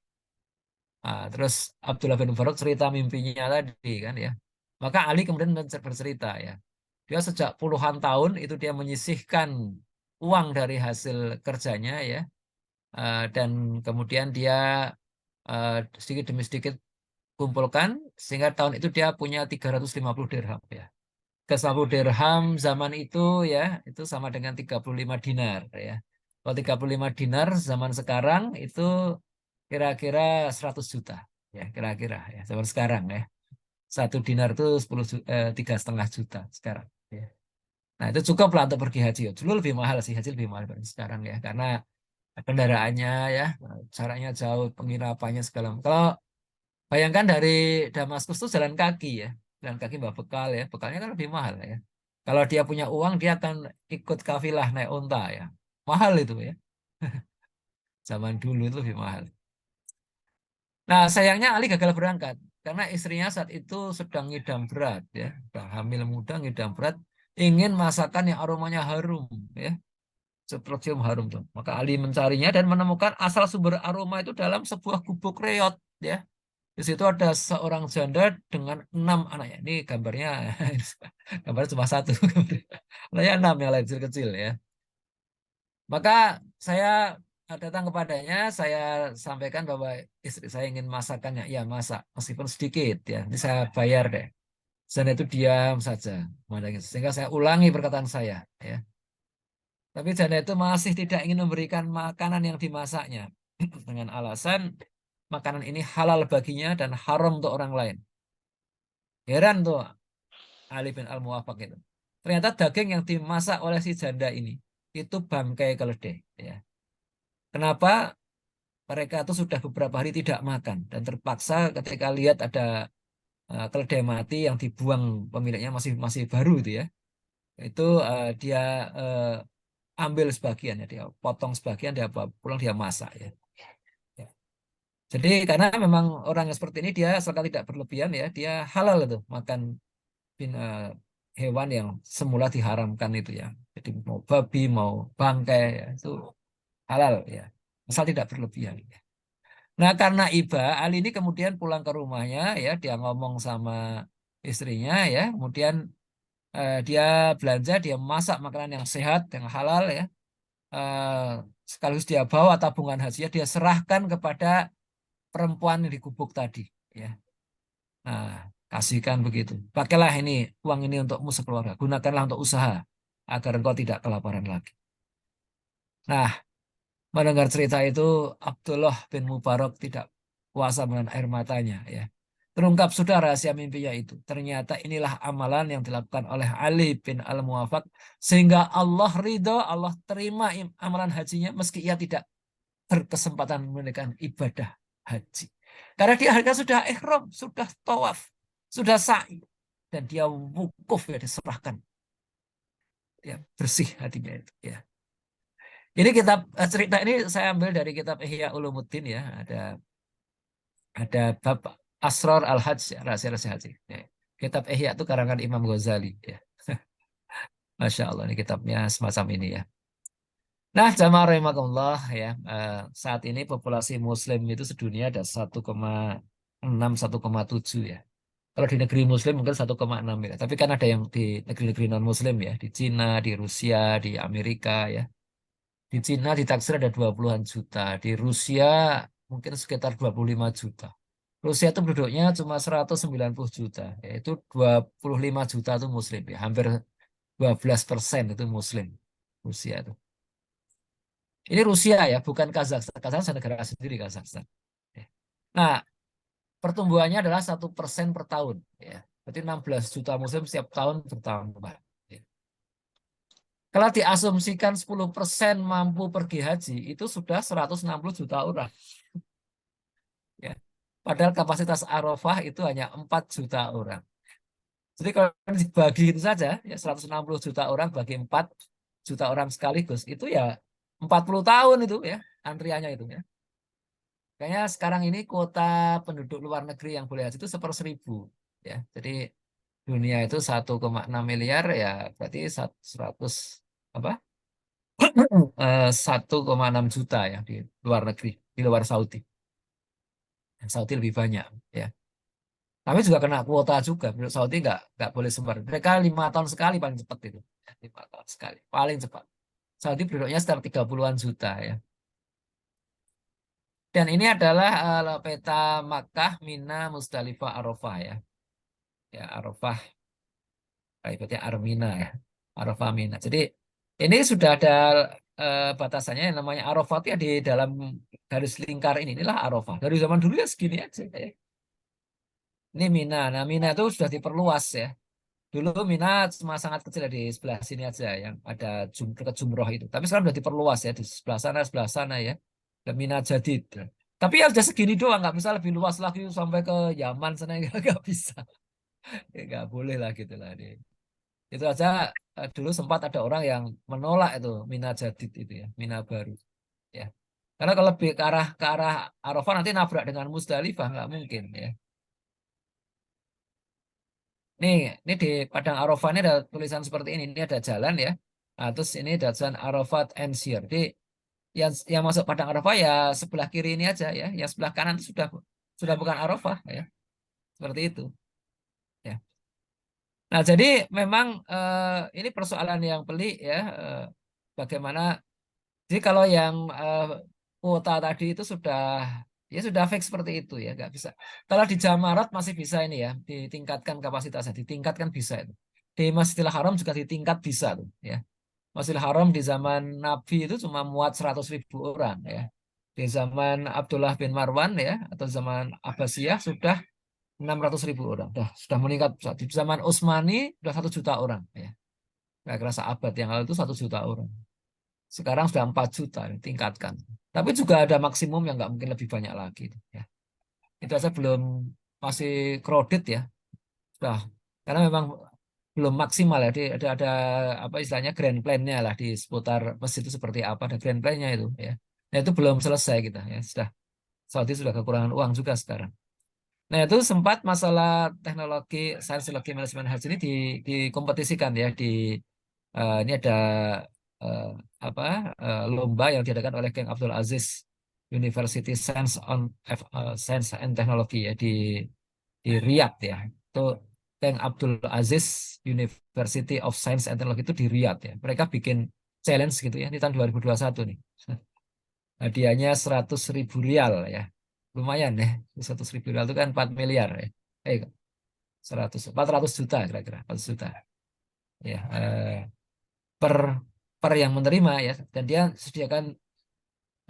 Nah, terus Abdullah bin Mubarak cerita mimpinya tadi kan ya. Maka Ali kemudian bercerita ya. Dia sejak puluhan tahun itu dia menyisihkan uang dari hasil kerjanya ya. Dan kemudian dia sedikit demi sedikit kumpulkan sehingga tahun itu dia punya 350 dirham ya. 350 dirham zaman itu ya itu sama dengan 35 dinar ya. Kalau 35 dinar zaman sekarang itu kira-kira 100 juta ya kira-kira ya zaman sekarang ya. Satu dinar itu 3,5 juta sekarang ya. Nah, itu cukup lah untuk pergi haji. Dulu lebih mahal sih, haji lebih mahal dari sekarang ya karena kendaraannya ya, jaraknya jauh, penginapannya segala macam. Kalau bayangkan dari Damaskus itu jalan kaki ya. Jalan kaki bawa bekal ya. Bekalnya kan lebih mahal ya. Kalau dia punya uang, dia akan ikut kafilah naik unta ya. Mahal itu ya. Zaman dulu itu lebih mahal. Nah, sayangnya Ali gagal berangkat. Karena istrinya saat itu sedang ngidam berat ya. Sedang hamil muda, ngidam berat. Ingin masakan yang aromanya harum ya. Cium harum tuh. Maka Ali mencarinya dan menemukan asal sumber aroma itu dalam sebuah gubuk reot ya. Di situ ada seorang janda dengan 6 anaknya. Ini gambarnya, gambarnya cuma satu. Anaknya 6 yang lain kecil-kecil ya. Maka saya datang kepadanya, saya sampaikan bahwa istri saya ingin masakannya. Ya masak, meskipun sedikit ya. Ini saya bayar deh. Janda itu diam saja. Sehingga saya ulangi perkataan saya. Ya. Tapi janda itu masih tidak ingin memberikan makanan yang dimasaknya. Dengan alasan makanan ini halal baginya dan haram untuk orang lain. Heran tuh Ali bin Al-Muwafaq itu. Ternyata daging yang dimasak oleh si janda ini itu bangkai keledai. Ya. Kenapa? mereka itu sudah beberapa hari tidak makan dan terpaksa ketika lihat ada keledai mati yang dibuang pemiliknya masih masih baru itu ya, itu dia ambil sebagian ya, dia potong sebagian, dia bawa pulang, dia masak ya. Ya. Jadi karena memang orang yang seperti ini dia asalkan tidak berlebihan ya, dia halal itu makan hewan yang semula diharamkan itu ya. Jadi mau babi, mau bangkai ya, itu halal ya, asal tidak berlebihan. Ya. Nah karena iba, Ali ini kemudian pulang ke rumahnya ya, dia ngomong sama istrinya ya, kemudian dia belanja, dia masak makanan yang sehat, yang halal ya. Sekaligus dia bawa tabungan hajinya, dia serahkan kepada perempuan yang digubuk tadi ya. Nah, kasihkan begitu. Pakailah ini, uang ini untukmu sekeluarga. Gunakanlah untuk usaha agar engkau tidak kelaparan lagi. Nah, mendengar cerita itu, Abdullah bin Mubarak tidak kuasa menahan air matanya ya. Terungkap sudah rahasia mimpinya itu. Ternyata inilah amalan yang dilakukan oleh Ali bin Al-Muwafaq sehingga Allah ridho, Allah terima amalan hajinya meski ia tidak berkesempatan menunaikan ibadah haji. Karena dia harga sudah ihram, sudah tawaf, sudah sa'i, dan dia wukuf ya, diserahkan. Ya, bersih hatinya itu ya. Ini kitab cerita ini saya ambil dari kitab Ihya Ulumuddin ya, ada bab Asrar Al-Hajj ya, rahasia-rahasia haji. Ya. Kitab Ihya itu karangan Imam Ghazali ya. Masya Allah, ini kitabnya semacam ini ya. Nah, jamaah rahimakumullah ya, saat ini populasi muslim itu sedunia ada 1,6 1,7 ya. Kalau di negeri muslim mungkin 1,6 ya. Tapi kan ada yang di negeri-negeri non muslim ya, di Cina, di Rusia, di Amerika ya. Di Cina ditaksir ada 20-an juta, di Rusia mungkin sekitar 25 juta. Rusia itu penduduknya cuma 190 juta, yaitu 25 juta itu muslim ya, hampir 12% itu muslim Rusia itu. Ini Rusia ya, bukan Kazakhstan. Kazakhstan negara sendiri Kazakhstan. Nah, pertumbuhannya adalah 1% per tahun. Ya. Berarti 16 juta muslim setiap tahun bertambah. Ya. Kalau diasumsikan 10% mampu pergi haji, itu sudah 160 juta orang. Ya. Padahal kapasitas Arafah itu hanya 4 juta orang. Jadi kalau dibagi itu saja, ya 160 juta orang bagi 4 juta orang sekaligus, itu ya 40 tahun itu ya, antriannya itu ya. Kayaknya sekarang ini kuota penduduk luar negeri yang boleh haji itu 1/1000 ya. Jadi dunia itu 1,6 miliar ya, berarti 100 apa? 1,6 juta ya di luar negeri, di luar Saudi. Saudi lebih banyak ya. Tapi juga kena kuota juga. Saudi nggak boleh sebar. Mereka 5 tahun sekali paling cepat itu. 5 tahun sekali paling cepat. Saudi penduduknya sekitar 30-an juta ya. Dan ini adalah peta Makkah, Mina, Musdalifah, Arafah ya. Ya Arafah, berarti Armina ya. Arafah, Mina. Jadi ini sudah ada batasannya yang namanya Arafah itu ya di dalam garis lingkar ini. Inilah Arafah. Dari zaman dulu ya segini aja ya. Ini Mina. Nah Mina itu sudah diperluas ya. Dulu Mina cuma sangat kecil di sebelah sini aja yang ada dekat Jumroh itu. Tapi sekarang sudah diperluas ya di sebelah sana ya. Dan Mina Jadid. Tapi ya sudah segini doang, nggak bisa lebih luas lagi sampai ke Yaman sana nggak bisa. Ya, nggak boleh lah gitu lah. Itu aja dulu sempat ada orang yang menolak itu Mina Jadid itu ya, Mina baru. Ya. Karena kalau lebih ke arah Arafah nanti nabrak dengan Musdalifah nggak mungkin ya. Ini di Padang Arafah ini ada tulisan seperti ini. Ini ada jalan ya. Nah, terus ini ada jalan Arafat and Syir. Jadi yang masuk Padang Arafah ya sebelah kiri ini aja ya. Yang sebelah kanan itu sudah bukan Arafah ya. Seperti itu. Ya. Nah, jadi memang ini persoalan yang pelik ya. Bagaimana? Jadi kalau yang kuota tadi itu sudah fix seperti itu ya, nggak bisa. Kalau di Jamarat masih bisa ini ya, ditingkatkan kapasitasnya, ditingkatkan bisa itu. Di Masjidil Haram juga ditingkat bisa tuh ya. Masjidil Haram di zaman Nabi itu cuma muat 100.000 orang ya. Di zaman Abdullah bin Marwan ya atau zaman Abbasiyah sudah 600.000 orang. Sudah meningkat. Di zaman Utsmani sudah 1 juta orang ya. Nggak kerasa abad yang lalu itu 1 juta orang. Sekarang sudah 4 juta, tingkatkan. Tapi juga ada maksimum yang nggak mungkin lebih banyak lagi. Ya. Itu aja belum masih crowded ya. Nah, karena memang belum maksimal ya. Ada apa istilahnya grand plan-nya lah di seputar masjid itu seperti apa. Ada grand plan-nya itu ya. Nah itu belum selesai kita ya. Saudi sudah kekurangan uang juga sekarang. Nah itu sempat masalah teknologi sains teknologi manajemen haji ini dikompetisikan ya ini ada eh, apa lomba yang diadakan oleh King Abdul Aziz University Science and Technology ya di Riyadh ya. Itu King Abdul Aziz University of Science and Technology itu di Riyadh ya. Mereka bikin challenge gitu ya. Ini tahun 2021 nih. Hadiahnya 100.000 rial ya. Lumayan ya. 100.000 rial itu kan 4 miliar ya. 400 juta kira-kira. 400 juta. Ya, per per yang menerima ya. Dan dia sediakan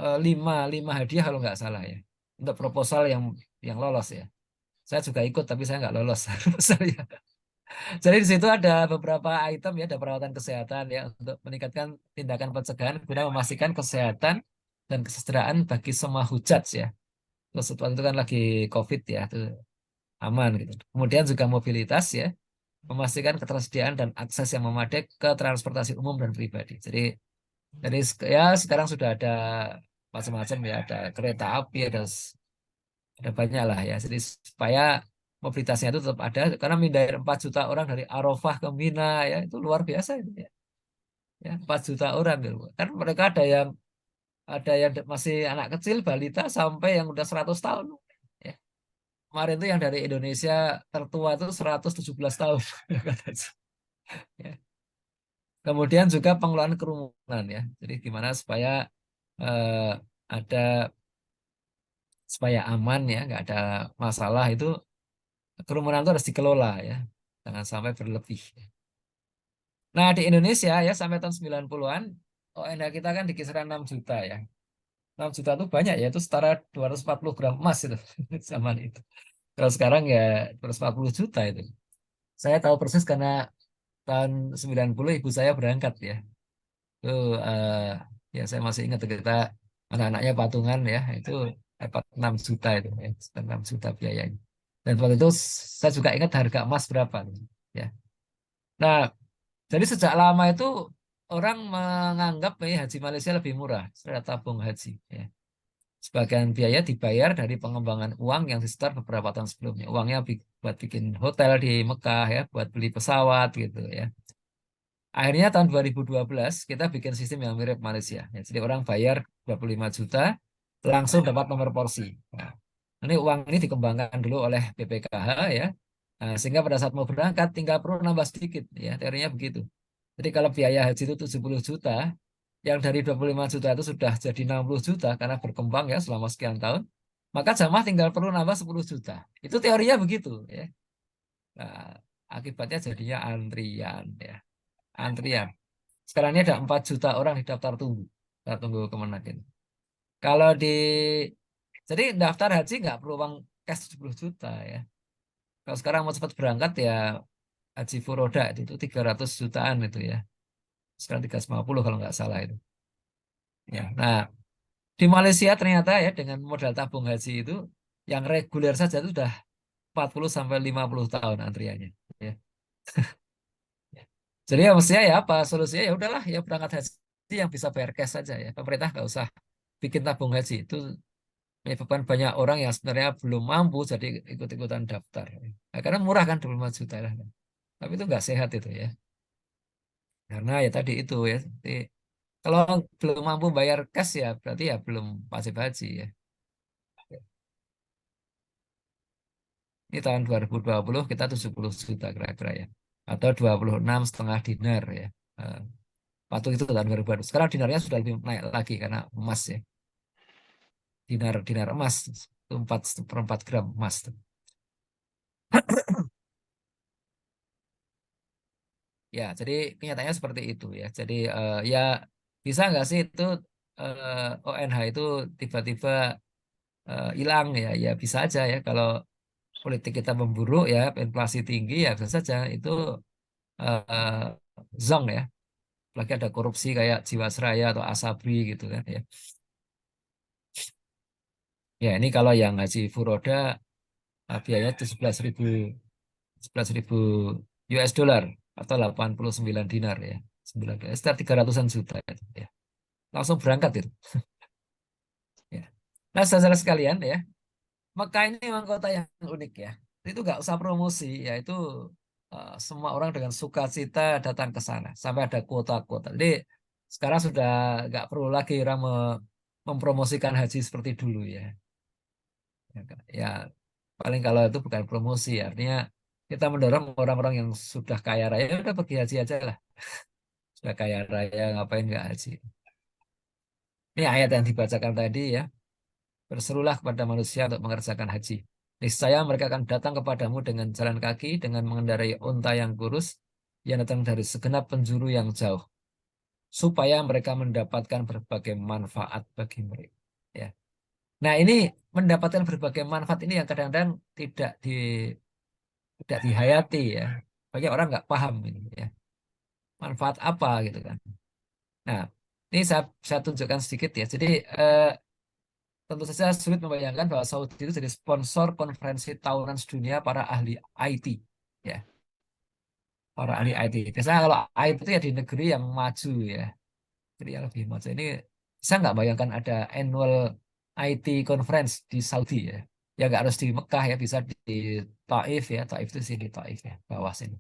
5 hadiah kalau nggak salah ya. Untuk proposal yang lolos ya. Saya juga ikut tapi saya nggak lolos. Saya. Jadi di situ ada beberapa item ya, ada perawatan kesehatan ya untuk meningkatkan tindakan pencegahan guna memastikan kesehatan dan kesejahteraan bagi semua hujat ya. Terus waktu itu kan lagi COVID ya, itu aman gitu. Kemudian juga mobilitas ya, memastikan ketersediaan dan akses yang memadai ke transportasi umum dan pribadi. Jadi ya sekarang sudah ada macam-macam ya, ada kereta api, ada banyak lah ya. Jadi supaya mobilitasnya itu tetap ada karena mindahin 4 juta orang dari Arafah ke Mina ya itu luar biasa itu ya. Ya 4 juta orang gitu. Kan mereka ada yang masih anak kecil balita sampai yang udah 100 tahun. Ya. Kemarin tuh yang dari Indonesia tertua itu 117 tahun. Ya. Kemudian juga pengelolaan kerumunan ya. Jadi gimana eh, ada supaya aman ya, nggak ada masalah itu kerumunan itu harus dikelola ya. Jangan sampai berlebih. Nah, di Indonesia ya sampai tahun 90-an ONH kita kan di kisaran 6 juta ya. 6 juta itu banyak ya, itu setara 240 gram emas itu zaman itu. Kalau sekarang ya 240 juta itu. Saya tahu persis karena tahun 90 ibu saya berangkat ya. Itu ya saya masih ingat kita anak-anaknya patungan ya, itu dapat 6 juta itu ya, 6 juta biayanya. Dan waktu itu saya juga ingat harga emas berapa ya. Nah, jadi sejak lama itu orang menganggap haji Malaysia lebih murah, secara tabung haji. Ya. Sebagian biaya dibayar dari pengembangan uang yang disetor beberapa tahun sebelumnya. Uangnya buat bikin hotel di Mekah ya, buat beli pesawat gitu ya. Akhirnya tahun 2012 kita bikin sistem yang mirip Malaysia. Ya, jadi orang bayar 25 juta langsung dapat nomor porsi. Nah, ini uang ini dikembangkan dulu oleh BPKH ya. Nah, sehingga pada saat mau berangkat tinggal perlu nambah sedikit ya, teorinya begitu. Jadi kalau biaya haji itu 70 juta, yang dari 25 juta itu sudah jadi 60 juta karena berkembang ya selama sekian tahun, maka jamaah tinggal perlu nambah 10 juta. Itu teorinya begitu ya. Nah, akibatnya jadinya antrian ya. Antrian. Sekarang ini ada 4 juta orang di daftar tunggu Kemenak ini. Kalau jadi daftar haji nggak perlu uang cash 70 juta ya. Kalau sekarang mau cepat berangkat ya haji furoda itu 300 jutaan itu ya. Sekarang 350 kalau nggak salah itu. Ya, nah di Malaysia ternyata ya dengan modal tabung haji itu yang reguler saja itu sudah 40 sampai 50 tahun antriannya. Ya. Jadi ya mestinya ya apa solusinya ya udahlah ya berangkat haji yang bisa bayar cash saja ya. Pemerintah nggak usah bikin tabung haji itu menyebabkan banyak orang yang sebenarnya belum mampu jadi ikut-ikutan daftar. Nah, karena murah kan 25 juta lah. Tapi itu nggak sehat itu ya. Karena ya tadi itu ya. Jadi, kalau belum mampu bayar cash ya berarti ya belum wajib haji ya. Ini tahun 2020 kita 70 juta kira-kira ya. Atau 26,5 dinar ya. Eh, Patung itu tahun 2020. Sekarang dinarnya sudah lebih naik lagi karena emas ya. Dinar emas itu 4 gram emas. Ya, jadi kenyataannya seperti itu ya. Jadi ya bisa nggak sih itu ONH itu tiba-tiba hilang ya? Ya bisa aja ya. Kalau politik kita memburuk ya, inflasi tinggi ya bisa saja itu uh, zong ya. Lagi ada korupsi kayak Jiwasraya atau Asabri gitu kan ya. Ya, ini kalau yang haji furoda biayanya itu 11.000 US dollar atau 89 dinar ya. 9 sekitar 300-an juta itu, ya. Langsung berangkat itu. Ya. Nah, saudara sekalian ya, Mekah ini memang kota yang unik ya. Itu nggak usah promosi, ya itu semua orang dengan sukacita datang ke sana sampai ada kuota-kuota. Jadi sekarang sudah nggak perlu lagi orang mempromosikan haji seperti dulu ya. Ya, paling kalau itu bukan promosi, artinya kita mendorong orang-orang yang sudah kaya raya udah pergi haji aja lah. Sudah kaya raya ngapain nggak haji? Ini ayat yang dibacakan tadi ya. Berserulah kepada manusia untuk mengerjakan haji. Niscaya mereka akan datang kepadamu dengan jalan kaki, dengan mengendarai unta yang kurus, yang datang dari segenap penjuru yang jauh, supaya mereka mendapatkan berbagai manfaat bagi mereka. Ya. Nah, ini mendapatkan berbagai manfaat ini yang kadang-kadang tidak dihayati ya. Banyak orang nggak paham ini ya. Manfaat apa gitu kan. Nah, ini saya tunjukkan sedikit ya. Jadi tentu saja sulit membayangkan bahwa Saudi itu jadi sponsor konferensi tahunan sedunia para ahli IT. Ya, para ahli IT. Biasanya kalau IT itu ya di negeri yang maju ya. Jadi yang lebih maju. Ini saya nggak bayangkan ada annual IT conference di Saudi ya. Ya nggak harus di Mekah ya, bisa di Taif ya. Taif itu sini, Taif ya, bawah sini.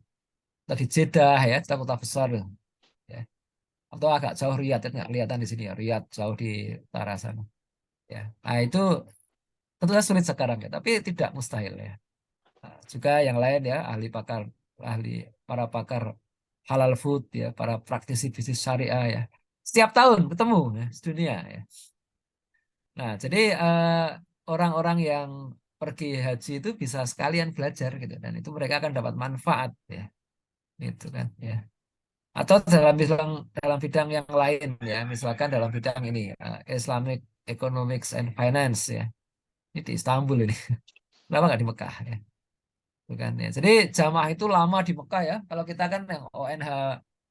Atau di Jeddah ya, kota besar ya. Atau agak jauh Riyadh, nggak kelihatan di sini ya. Riyadh jauh di utara sana. Ya, nah itu tentunya sulit sekarang ya, tapi tidak mustahil ya. Nah, juga yang lain ya, ahli para pakar halal food ya, para praktisi bisnis syariah ya. Setiap tahun ketemu ya, sedunia ya. Nah, jadi orang-orang yang pergi haji itu bisa sekalian belajar gitu, dan itu mereka akan dapat manfaat ya, gitu kan ya. Atau dalam bidang yang lain ya, misalkan dalam bidang ini Islamic Economics and Finance ya. Ini di Istanbul ini. Kenapa nggak di Mekah ya? Bukan ya. Jadi jamaah itu lama di Mekah ya. Kalau kita kan yang ONH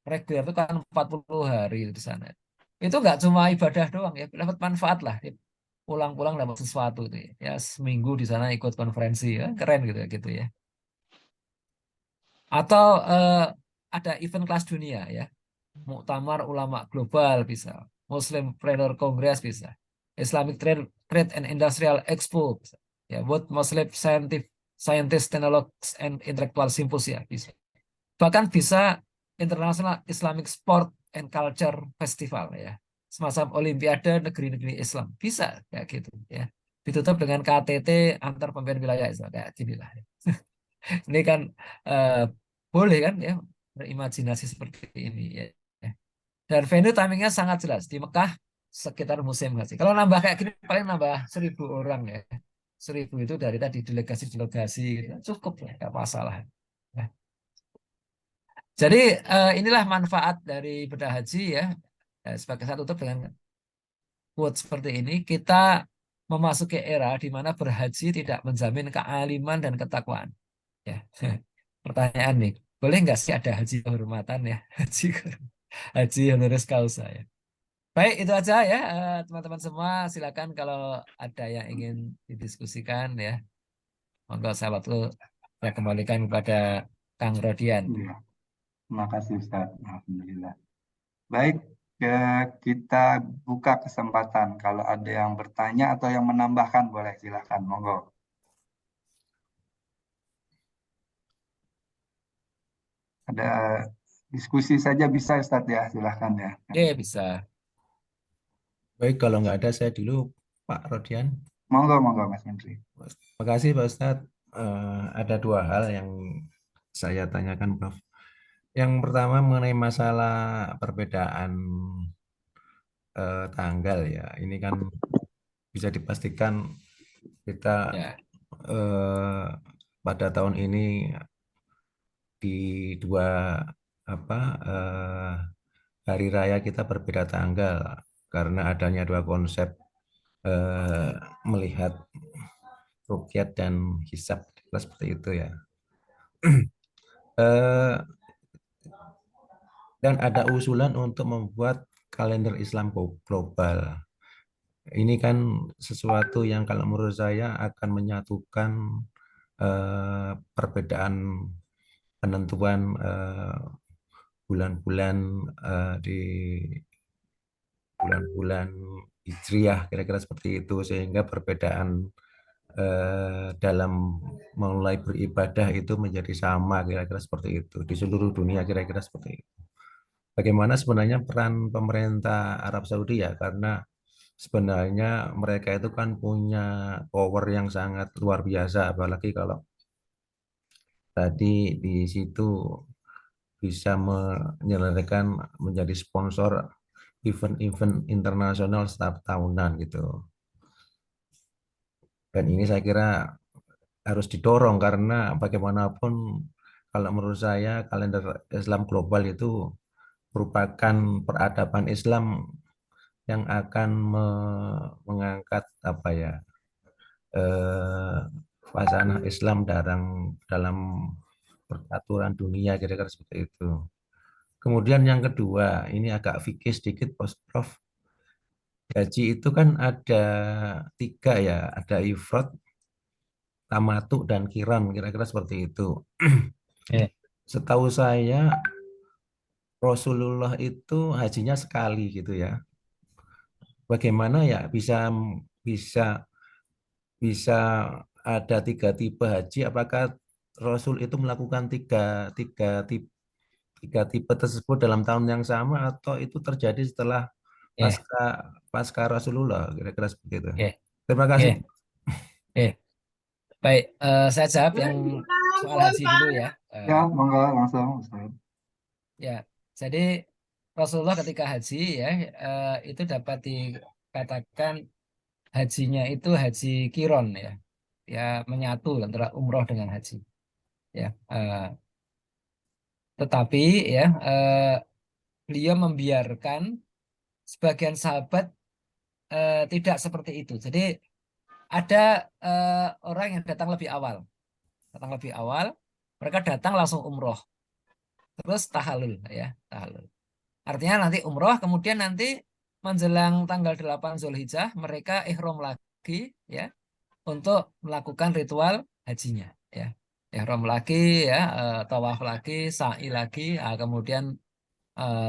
reguler itu kan 40 hari di sana. Itu nggak cuma ibadah doang ya, dapat manfaat lah. Pulang-pulang dapat sesuatu itu ya. Ya seminggu di sana ikut konferensi ya, keren gitu ya. Atau ada event kelas dunia ya. Muktamar Ulama Global bisa. Muslim Planner Congress bisa. Islamic Trade and Industrial Expo bisa. Ya, World Muslim Scientist, Technologies and Intellectual Symposia bisa. Bahkan bisa International Islamic Sport and Culture Festival ya. Semacam Olimpiade negeri-negeri Islam. Bisa kayak gitu ya. Ditutup dengan KTT antar pemimpin wilayah Islam kayak gini lah. Ini kan eh, boleh kan ya berimajinasi seperti ini ya. Dan venue timingnya sangat jelas di Mekah sekitar musim haji. Kalau nambah kayak gini paling nambah 1.000 orang ya. 1.000 itu dari tadi delegasi-delegasi gitu. Cukup ya, nggak masalah. Ya. Jadi inilah manfaat dari bedah haji ya. Sebagai satu tutup dengan quote seperti ini, kita memasuki era di mana berhaji tidak menjamin kealiman dan ketakwaan. Ya. Pertanyaan nih, boleh nggak sih ada haji kehormatan ya? Haji honoris causa ya. Baik, itu aja ya teman-teman semua. Silakan kalau ada yang ingin didiskusikan ya. Monggo saya kembalikan kepada Kang Rodian. Iya, terima kasih Ustaz. Alhamdulillah. Baik, kita buka kesempatan. Kalau ada yang bertanya atau yang menambahkan, boleh silakan. Monggo. Ada diskusi saja bisa Ustaz ya, silakan ya. Ya, bisa. Baik, kalau nggak ada saya dulu, Pak Rodian. Monggo, monggo Mas Menteri. Terima kasih Pak Ustadz. Ada dua hal yang saya tanyakan, Prof. Yang pertama mengenai masalah perbedaan tanggal ya. Ini kan bisa dipastikan kita Ya, pada tahun ini di dua hari raya kita berbeda tanggal karena adanya dua konsep melihat rukyat dan hisab seperti itu ya. Eh, dan ada usulan untuk membuat kalender Islam global. ini kan sesuatu yang kalau menurut saya akan menyatukan perbedaan penentuan bulan-bulan di bulan-bulan Hijriah kira-kira seperti itu, sehingga perbedaan dalam mulai beribadah itu menjadi sama kira-kira seperti itu di seluruh dunia, kira-kira seperti itu. Bagaimana sebenarnya peran pemerintah Arab Saudi ya, karena sebenarnya mereka itu kan punya power yang sangat luar biasa, apalagi kalau tadi di situ bisa menyelenggarakan menjadi sponsor event-event internasional setiap tahunan gitu. Dan ini saya kira harus didorong karena bagaimanapun kalau menurut saya kalender Islam global itu merupakan peradaban Islam yang akan mengangkat apa ya wacana Islam dalam peraturan dunia, kira-kira seperti itu. Kemudian yang kedua, ini agak fikih sedikit, Prof. Haji itu kan ada 3 ya, ada ifrad, tamattu, dan kiram, kira-kira seperti itu. Ya. Setahu saya Rasulullah itu hajinya sekali gitu ya. Bagaimana ya bisa bisa ada 3 tipe haji? Apakah Rasul itu melakukan tiga tipe tersebut dalam tahun yang sama, atau itu terjadi setelah Ya. pasca pasca Rasulullah, kira-kira seperti itu? Ya. Terima kasih. Ya. Ya. Baik, saya jawab yang soal haji dulu ya. Ya, monggo langsung Ustaz. Ya, jadi Rasulullah ketika haji ya itu dapat dikatakan hajinya itu haji kiron ya, ya menyatu antara umroh dengan haji. Ya, tetapi ya beliau membiarkan sebagian sahabat tidak seperti itu. Jadi ada orang yang datang lebih awal, mereka datang langsung umroh, terus tahalul ya, tahalul. Artinya nanti umroh, kemudian nanti menjelang tanggal 8 Zulhijjah mereka ihram lagi ya untuk melakukan ritual hajinya ya. Ihram lagi ya, tawaf lagi, sa'i lagi, kemudian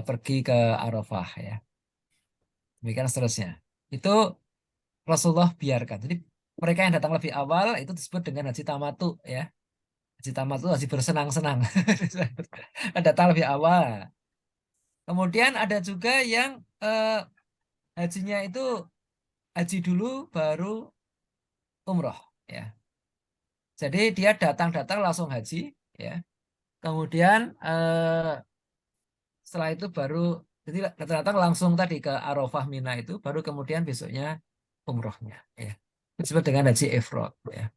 pergi ke Arafah ya. Demikian seterusnya. Itu Rasulullah biarkan. Jadi mereka yang datang lebih awal itu disebut dengan haji tamatu ya. Haji tamatu, haji bersenang-senang. Datang lebih awal. Kemudian ada juga yang hajinya itu haji dulu baru umroh ya. Jadi dia datang langsung haji ya. Kemudian setelah itu baru jadi datang langsung tadi ke Arafah Mina itu baru kemudian besoknya umrohnya ya. Disebut dengan haji ifrad ya.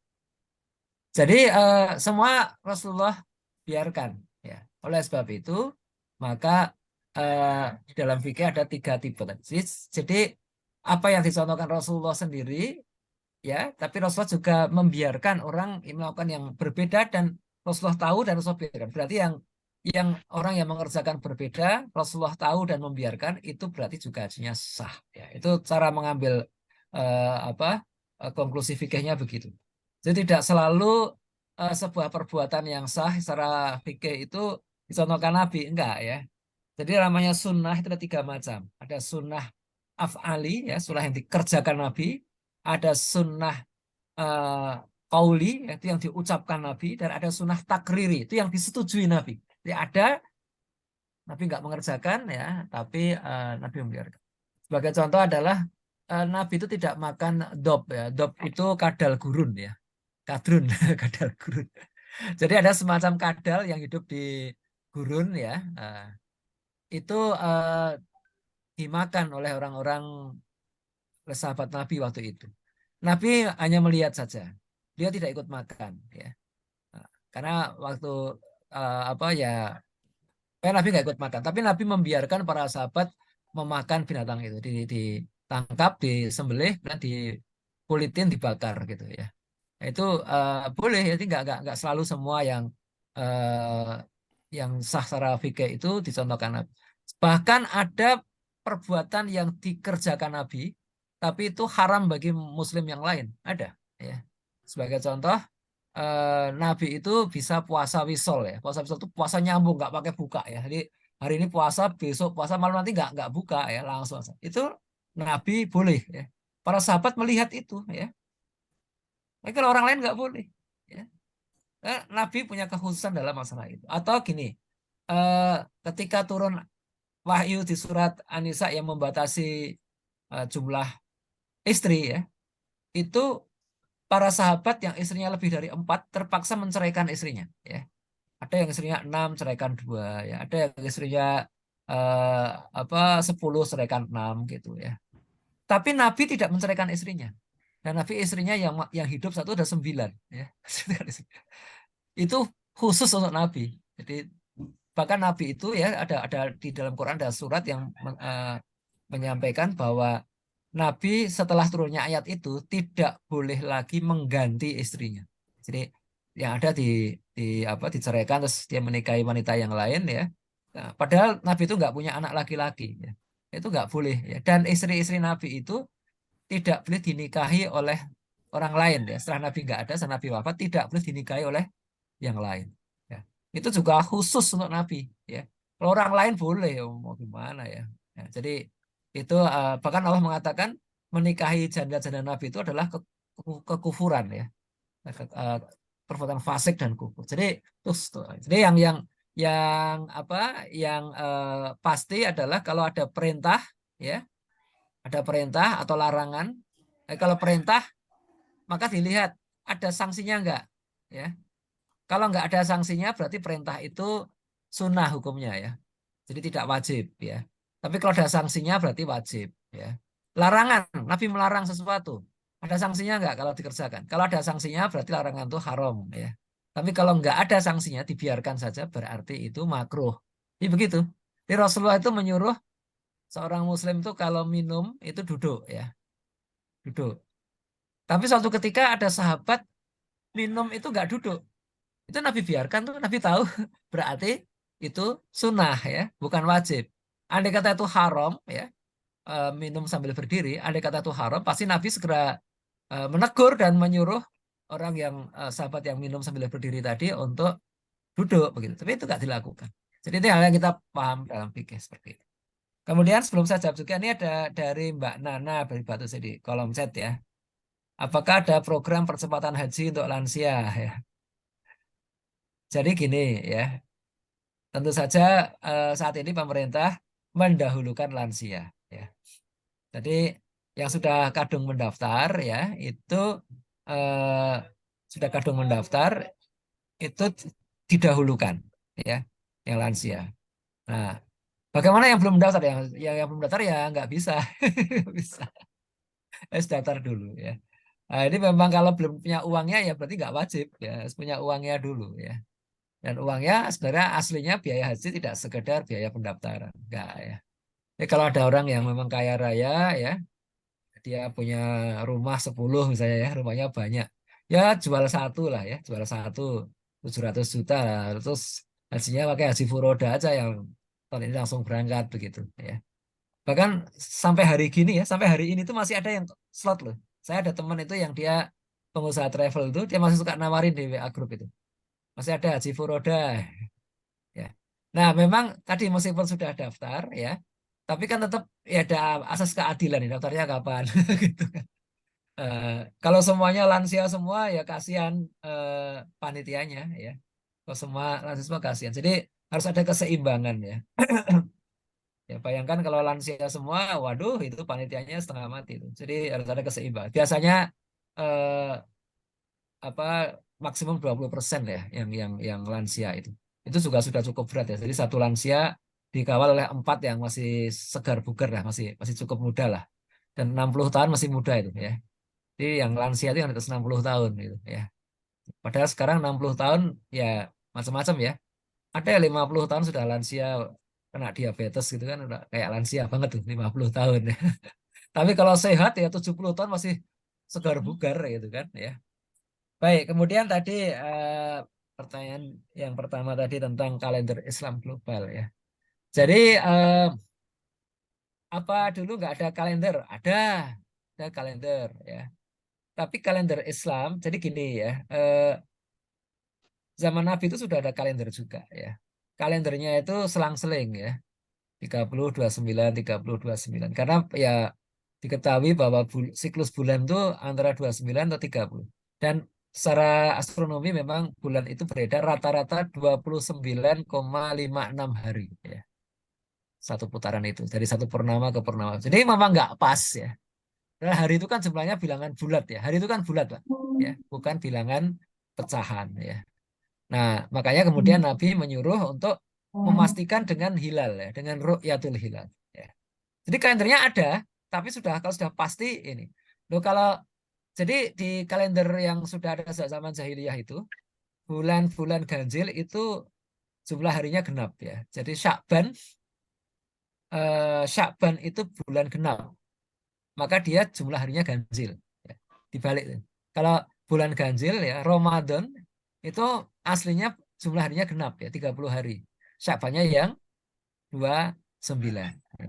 Jadi semua Rasulullah biarkan ya. Oleh sebab itu maka di dalam fikih ada 3 tipe. Jadi apa yang dicontohkan Rasulullah sendiri ya, tapi Rasulullah juga membiarkan orang melakukan yang berbeda dan Rasulullah tahu dan Rasulullah biarkan. Berarti yang orang yang mengerjakan berbeda, Rasulullah tahu dan membiarkan, itu berarti juga hajinya sah. Ya, itu cara mengambil konklusi fikihnya begitu. Jadi tidak selalu sebuah perbuatan yang sah secara fikih itu dicontohkan Nabi, enggak ya. Jadi namanya sunnah itu ada 3 macam. Ada sunnah af'ali, ya, sunnah yang dikerjakan Nabi. Ada sunnah qauli, itu yang diucapkan Nabi. Dan ada sunnah takriri, itu yang disetujui Nabi. Jadi ada Nabi nggak mengerjakan ya, tapi Nabi membiarkan. Sebagai contoh adalah Nabi itu tidak makan dob ya. Dob itu kadal gurun ya. Kadrun, kadal gurun. Jadi ada semacam kadal yang hidup di gurun ya. Itu dimakan oleh orang-orang sahabat Nabi waktu itu. Nabi hanya melihat saja. Dia tidak ikut makan ya. Karena waktu Nabi nggak ikut makan, tapi Nabi membiarkan para sahabat memakan binatang itu, ditangkap, disembelih, dan dikulitin, dibakar gitu ya. Itu boleh, jadi nggak selalu semua yang sah secara fikih itu dicontohkan Nabi. Bahkan ada perbuatan yang dikerjakan Nabi, tapi itu haram bagi muslim yang lain. Ada ya. Sebagai contoh, Nabi itu bisa puasa wisol ya. Puasa wisol itu puasa nyambung, nggak pakai buka ya. Jadi hari ini puasa, besok puasa, malam nanti nggak buka ya, langsung. Itu Nabi boleh ya. Para sahabat melihat itu ya. Tapi kalau orang lain nggak boleh ya. Nabi punya kekhususan dalam masalah itu. Atau gini, ketika turun wahyu di surat An-Nisa yang membatasi jumlah istri ya, itu para sahabat yang istrinya lebih dari 4 terpaksa menceraikan istrinya ya. Ada yang istrinya 6 ceraikan 2 ya, ada yang istrinya 10 ceraikan 6 gitu ya. Tapi Nabi tidak menceraikan istrinya. Dan Nabi istrinya yang hidup satu ada 9 ya. Itu khusus untuk Nabi. Jadi bahkan Nabi itu ya ada di dalam Quran ada surat yang menyampaikan bahwa Nabi setelah turunnya ayat itu tidak boleh lagi mengganti istrinya. Jadi yang ada diceraikan terus dia menikahi wanita yang lain ya. Nah, padahal Nabi itu nggak punya anak laki-laki ya. Itu nggak boleh ya. Dan istri-istri Nabi itu tidak boleh dinikahi oleh orang lain ya. Setelah Nabi nggak ada, setelah Nabi wafat tidak boleh dinikahi oleh yang lain. Ya. Itu juga khusus untuk Nabi. Ya. Kalau orang lain boleh, mau gimana ya. Ya, jadi itu bahkan Allah mengatakan menikahi janda-janda Nabi itu adalah kekufuran ya. Perbuatan fasik dan kufur. Jadi yang pasti adalah kalau ada perintah ya, ada perintah atau larangan. Kalau perintah maka dilihat ada sanksinya enggak ya. Kalau enggak ada sanksinya berarti perintah itu sunnah hukumnya ya. Jadi tidak wajib ya. Tapi kalau ada sanksinya berarti wajib ya. Larangan, Nabi melarang sesuatu. Ada sanksinya enggak kalau dikerjakan? Kalau ada sanksinya berarti larangan itu haram ya. Tapi kalau enggak ada sanksinya dibiarkan saja berarti itu makruh. Jadi begitu. Jadi Rasulullah itu menyuruh seorang muslim itu kalau minum itu duduk ya. Duduk. Tapi suatu ketika ada sahabat minum itu enggak duduk. Itu Nabi biarkan tuh, Nabi tahu berarti itu sunnah ya, bukan wajib. Andai kata itu haram ya, minum sambil berdiri, andai kata itu haram, pasti Nabi segera menegur dan menyuruh orang yang sahabat yang minum sambil berdiri tadi untuk duduk begitu. Tapi itu nggak dilakukan. Jadi itu hal yang kita paham dalam fikih seperti itu. Kemudian sebelum saya jawab juga ini ada dari Mbak Nana dari Batu di kolom chat ya. Apakah ada program percepatan haji untuk lansia ya? Jadi gini ya, tentu saja saat ini pemerintah mendahulukan lansia ya. Jadi yang sudah kadung mendaftar ya itu sudah kadung mendaftar itu didahulukan ya yang lansia. Nah, bagaimana yang belum mendaftar yang belum mendaftar ya nggak bisa bisa harus daftar dulu ya. Nah, ini memang kalau belum punya uangnya ya berarti nggak wajib ya harus punya uangnya dulu ya. Dan uangnya sebenarnya aslinya biaya haji tidak sekedar biaya pendaftaran enggak ya. Jadi kalau ada orang yang memang kaya raya ya dia punya rumah 10 misalnya ya, rumahnya banyak. Ya jual satu lah ya, jual satu 700 juta lah. Terus hajinya pakai haji furoda aja yang tahun ini langsung berangkat begitu ya. Bahkan sampai hari gini ya, sampai hari ini tuh masih ada yang slot loh. Saya ada teman itu yang dia pengusaha travel itu, dia masih suka nawarin di WA Group itu. Masih ada haji furoda ya. Nah, memang tadi meskipun sudah daftar ya, tapi kan tetap ya ada asas keadilan nih daftarnya kapan gitu kan. Kalau semuanya lansia semua ya kasihan panitianya ya. Kalau semua lansia semua kasihan. Jadi harus ada keseimbangan ya. Ya bayangkan kalau lansia semua, waduh itu panitianya setengah mati itu. Jadi harus ada keseimbangan. Biasanya eh, apa maksimum 20% ya yang lansia itu. Itu juga sudah cukup berat ya. Jadi satu lansia dikawal oleh 4 yang masih segar bugar lah, masih cukup muda lah. Dan 60 tahun masih muda itu ya. Jadi yang lansia itu yang di atas 60 tahun gitu ya. Padahal sekarang 60 tahun ya macam-macam ya. Ada yang 50 tahun sudah lansia kena diabetes gitu kan udah kayak lansia banget tuh 50 tahun ya. Tapi kalau sehat ya 70 tahun masih segar bugar gitu kan ya. Baik, kemudian tadi pertanyaan yang pertama tadi tentang kalender Islam global ya. Jadi apa dulu nggak ada kalender? Ada. ada kalender ya. Tapi kalender Islam, jadi gini ya, zaman Nabi itu sudah ada kalender juga ya. Kalendernya itu selang-seling ya, 30, 29, 30, 29. Karena ya diketahui bahwa siklus bulan itu antara 29 atau 30. Dan secara astronomi memang bulan itu beredar rata-rata 29,56 hari ya. Satu putaran itu, dari satu purnama ke purnama. Jadi memang nggak pas ya. Nah, hari itu kan jumlahnya bilangan bulat ya. Hari itu kan bulat, Pak. Ya, bukan bilangan pecahan ya. Nah, makanya kemudian Nabi menyuruh untuk memastikan dengan hilal ya, dengan ru'yatul hilal ya. Jadi kalendernya ada, tapi kalau sudah pasti ini. Loh kalau jadi di kalender yang sudah ada sejak zaman jahiliyah itu, bulan-bulan ganjil itu jumlah harinya genap ya. Jadi Sya'ban itu bulan genap. Maka dia jumlah harinya ganjil. Ya, dibalik. Kalau bulan ganjil ya, Ramadan itu aslinya jumlah harinya genap ya, 30 hari. Sya'bannya yang 29. Ya.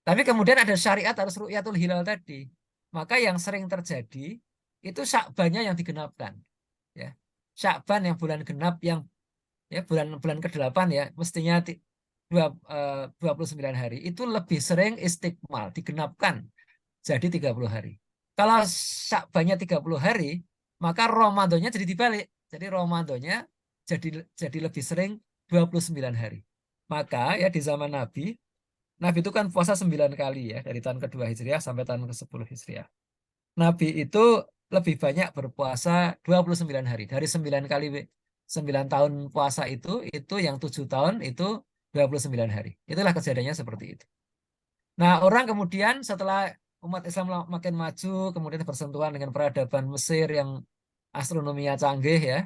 Tapi kemudian ada syariat harus ru'yatul hilal tadi. Maka yang sering terjadi itu Sya'bannya yang digenapkan. Ya. Sya'ban yang bulan genap yang ya bulan ke-8 ya, mestinya 29 hari itu lebih sering istikmal, digenapkan jadi 30 hari. Kalau Sya'bannya 30 hari, maka Ramadannya jadi dibalik. Jadi Ramadannya jadi lebih sering 29 hari. Maka ya di zaman Nabi itu kan puasa 9 kali ya, dari tahun kedua Hijriah sampai tahun ke-10 Hijriah. Nabi itu lebih banyak berpuasa 29 hari. Dari 9 kali 9 tahun puasa itu yang 7 tahun itu 29 hari. Itulah kejadiannya seperti itu. Nah, orang kemudian setelah umat Islam makin maju, kemudian bersentuhan dengan peradaban Mesir yang astronominya canggih ya,